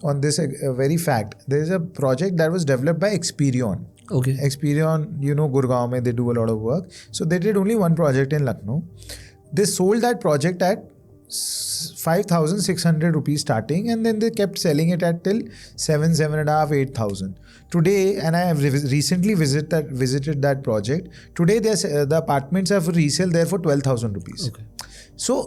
[SPEAKER 1] on this very fact. There is a project that was developed by Experion.
[SPEAKER 2] Okay.
[SPEAKER 1] Experion, you know, Gurgaon mein they do a lot of work. So they did only one project in Lucknow. They sold that project at 5,600 rupees starting, and then they kept selling it at till 7,500, 8,000. Today, and I have recently visited that project. Today, the apartments are for resale there for 12,000 rupees.
[SPEAKER 2] Okay.
[SPEAKER 1] So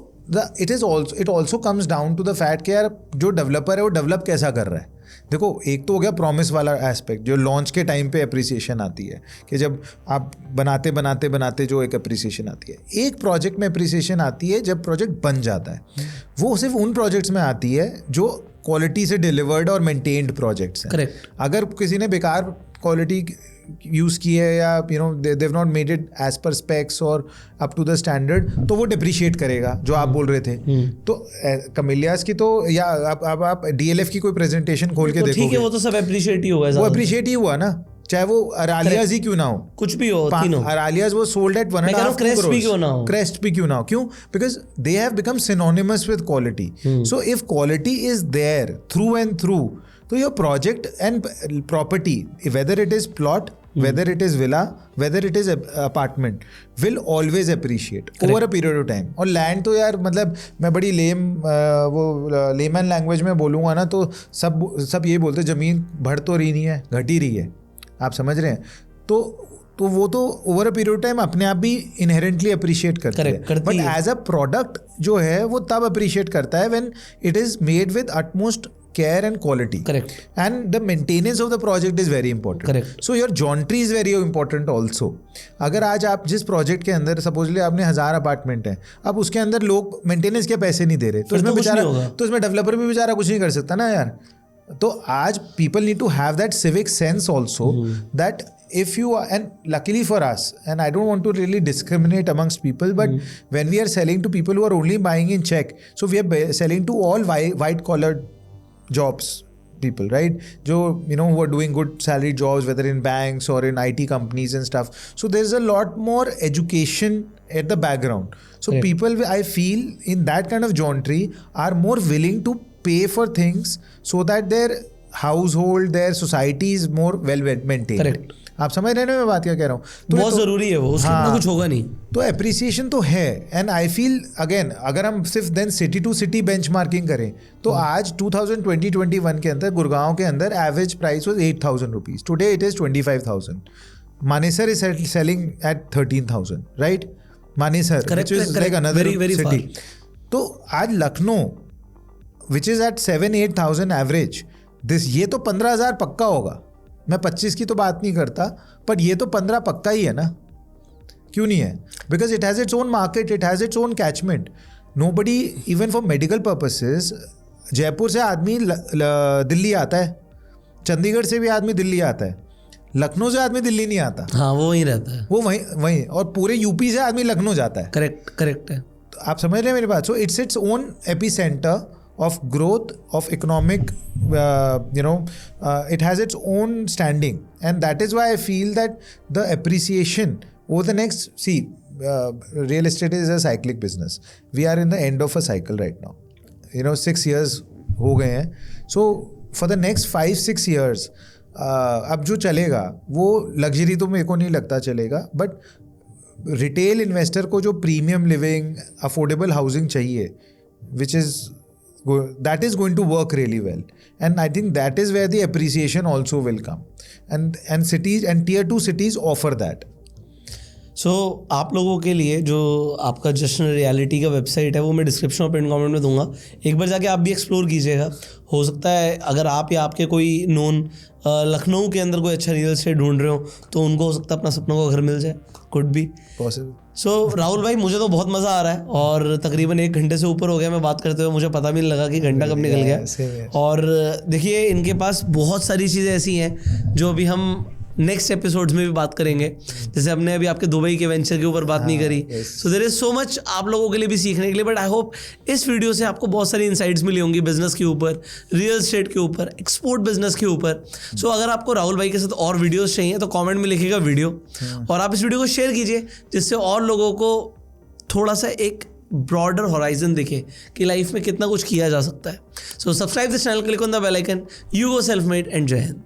[SPEAKER 1] it also comes down to the fact कि यार जो developer है वो develop कैसा कर रहा है. देखो, एक तो हो गया प्रॉमिस वाला एस्पेक्ट जो लॉन्च के टाइम पे अप्रिसिएशन आती है कि जब आप बनाते जो एक अप्रिसिएशन आती है. एक प्रोजेक्ट में अप्रिसिएशन आती है जब प्रोजेक्ट बन जाता है. वो सिर्फ उन प्रोजेक्ट्स में आती है जो क्वालिटी से डिलीवर्ड और मेंटेन्ड प्रोजेक्ट्स हैं.
[SPEAKER 2] करेक्ट.
[SPEAKER 1] अगर किसी ने बेकार क्वालिटी यूज़ की है या you know they have not made it as per specs और अप टू द स्टैंडर्ड, तो वो डिप्रिशिएट करेगा जो आप बोल रहे थे. तो कमिलियास की तो या अब आप DLF की कोई प्रेजेंटेशन खोल के देखोगे,
[SPEAKER 2] ठीक है, वो तो सब अप्रिशिएट ही हुआ है.
[SPEAKER 1] वो अप्रिशिएट ही हुआ ना, चाहे वो अरालियाज ही क्यों ना हो,
[SPEAKER 2] कुछ भी हो, तीनों
[SPEAKER 1] अरालियाज वो सोल्ड एट 1.5
[SPEAKER 2] क्रेस्ट भी क्यों ना हो,
[SPEAKER 1] क्रेस्ट भी क्यों ना हो. क्यों? Because they have become synonymous with quality. So if quality is there through and through, तो your project and property, whether it is plot whether it is villa, whether it is apartment, will always appreciate over a period of time. और land तो यार मतलब मैं बड़ी layman language में बोलूँगा ना तो सब ये बोलते ज़मीन बढ़ तो रही नहीं है, घट ही रही है, आप समझ रहे हैं. तो वो तो over a period of time अपने आप भी इनहेरेंटली अप्रिशिएट करते हैं, बट एज अ प्रोडक्ट जो है वो तब अप्रिशिएट करता है when it is made with utmost care and quality.
[SPEAKER 2] Correct.
[SPEAKER 1] And the maintenance of the project is very important.
[SPEAKER 2] Correct.
[SPEAKER 1] So your jauntry is very important also. अगर आज आप जिस प्रोजेक्ट के अंदर सपोजली आपने 1000 अपार्टमेंट है, अब उसके अंदर लोग मेंटेनेंस के पैसे नहीं दे रहे, तो इसमें बेचारा, तो इसमें डेवलपर भी बेचारा कुछ नहीं कर सकता ना यार. तो आज people need to have that civic sense also that if you are, and luckily for us, and I don't want to really discriminate amongst people, but when we are selling to people who are only buying in check, so we are selling to all white collared jobs people, right? Jo, who are doing good salary jobs, whether in banks or in IT companies and stuff. So there's a lot more education at the background. So people, I feel, in that kind of jauntry are more willing to pay for things so that their household, their society is more well maintained.
[SPEAKER 2] Correct.
[SPEAKER 1] आप समझ रहे हैं मैं बात क्या कह रहा हूँ? तो
[SPEAKER 2] बहुत जरूरी है वो, उसके बिना कुछ होगा नहीं.
[SPEAKER 1] तो एप्रिसिएशन तो है, एंड आई फील अगेन अगर हम सिर्फ then city to city benchmarking करें तो आज 2020-21 के अंदर गुड़गांव के अंदर average price was 8,000 rupees. Today it is 25,000. Manesar is selling at 13,000, right? Manesar which is like another city. तो आज Lucknow which is at 7-8,000 average, ये तो 15,000 पक्का होगा. मैं 25 की तो बात नहीं करता, बट ये तो 15 पक्का ही है ना. क्यों नहीं है? Because it has its own market, it has its own catchment. Nobody even for medical purposes, Jaipur से आदमी दिल्ली आता है, चंडीगढ़ से भी आदमी दिल्ली आता है, लखनऊ से आदमी दिल्ली नहीं आता.
[SPEAKER 2] हाँ, वो वहीं रहता है,
[SPEAKER 1] वो वहीं और पूरे यूपी से आदमी लखनऊ जाता है.
[SPEAKER 2] करेक्ट है.
[SPEAKER 1] तो आप समझ रहे हैं मेरी बात? So it's its own AP centre of growth, of economic, it has its own standing, and that is why I feel that the appreciation over the next, real estate is a cyclic business. We are in the end of a cycle right now. 6 years हो गए हैं. So for the next 5-6 years, अब जो चलेगा वो luxury तो मेरे को नहीं लगता चलेगा, बट रिटेल इन्वेस्टर को जो प्रीमियम लिविंग, अफोर्डेबल हाउसिंग चाहिए, which is that is going to work really well, and I think that is where the appreciation also will come, and cities and tier 2 cities offer that.
[SPEAKER 2] So आप लोगों के लिए जो आपका जश्न reality का website है वो मैं डिस्क्रिप्शन और पिन कमेंट में दूंगा, एक बार जाके आप भी एक्सप्लोर कीजिएगा. हो सकता है अगर आप या आपके कोई नोन लखनऊ के अंदर कोई अच्छा रियल एस्टेट ढूंढ रहे हो तो उनको हो सकता है अपना सपनों का घर मिल जाए. Could be
[SPEAKER 1] possible.
[SPEAKER 2] So Rahul भाई, मुझे तो बहुत मज़ा आ रहा है और तकरीबन 1 घंटे से ऊपर हो गया मैं बात करते हुए, मुझे पता भी नहीं लगा कि घंटा कब निकल गया. और देखिए इनके पास बहुत सारी चीज़ें ऐसी हैं जो अभी हम नेक्स्ट एपिसोड्स में भी बात करेंगे. जैसे हमने अभी आपके दुबई के वेंचर के ऊपर बात नहीं करी. So there is so much आप लोगों के लिए भी सीखने के लिए, बट आई होप इस वीडियो से आपको बहुत सारी इनसाइट्स मिली होंगी बिजनेस के ऊपर, रियल एस्टेट के ऊपर, एक्सपोर्ट बिजनेस के ऊपर. सो अगर आपको राहुल भाई के साथ और वीडियोस चाहिए तो कमेंट में लिखिएगा वीडियो, और आप इस वीडियो को शेयर कीजिए जिससे और लोगों को थोड़ा सा एक ब्रॉडर होराइजन दिखे कि लाइफ में कितना कुछ किया जा सकता है. So subscribe this channel, click on the bell icon. You go self made and जय हिंद.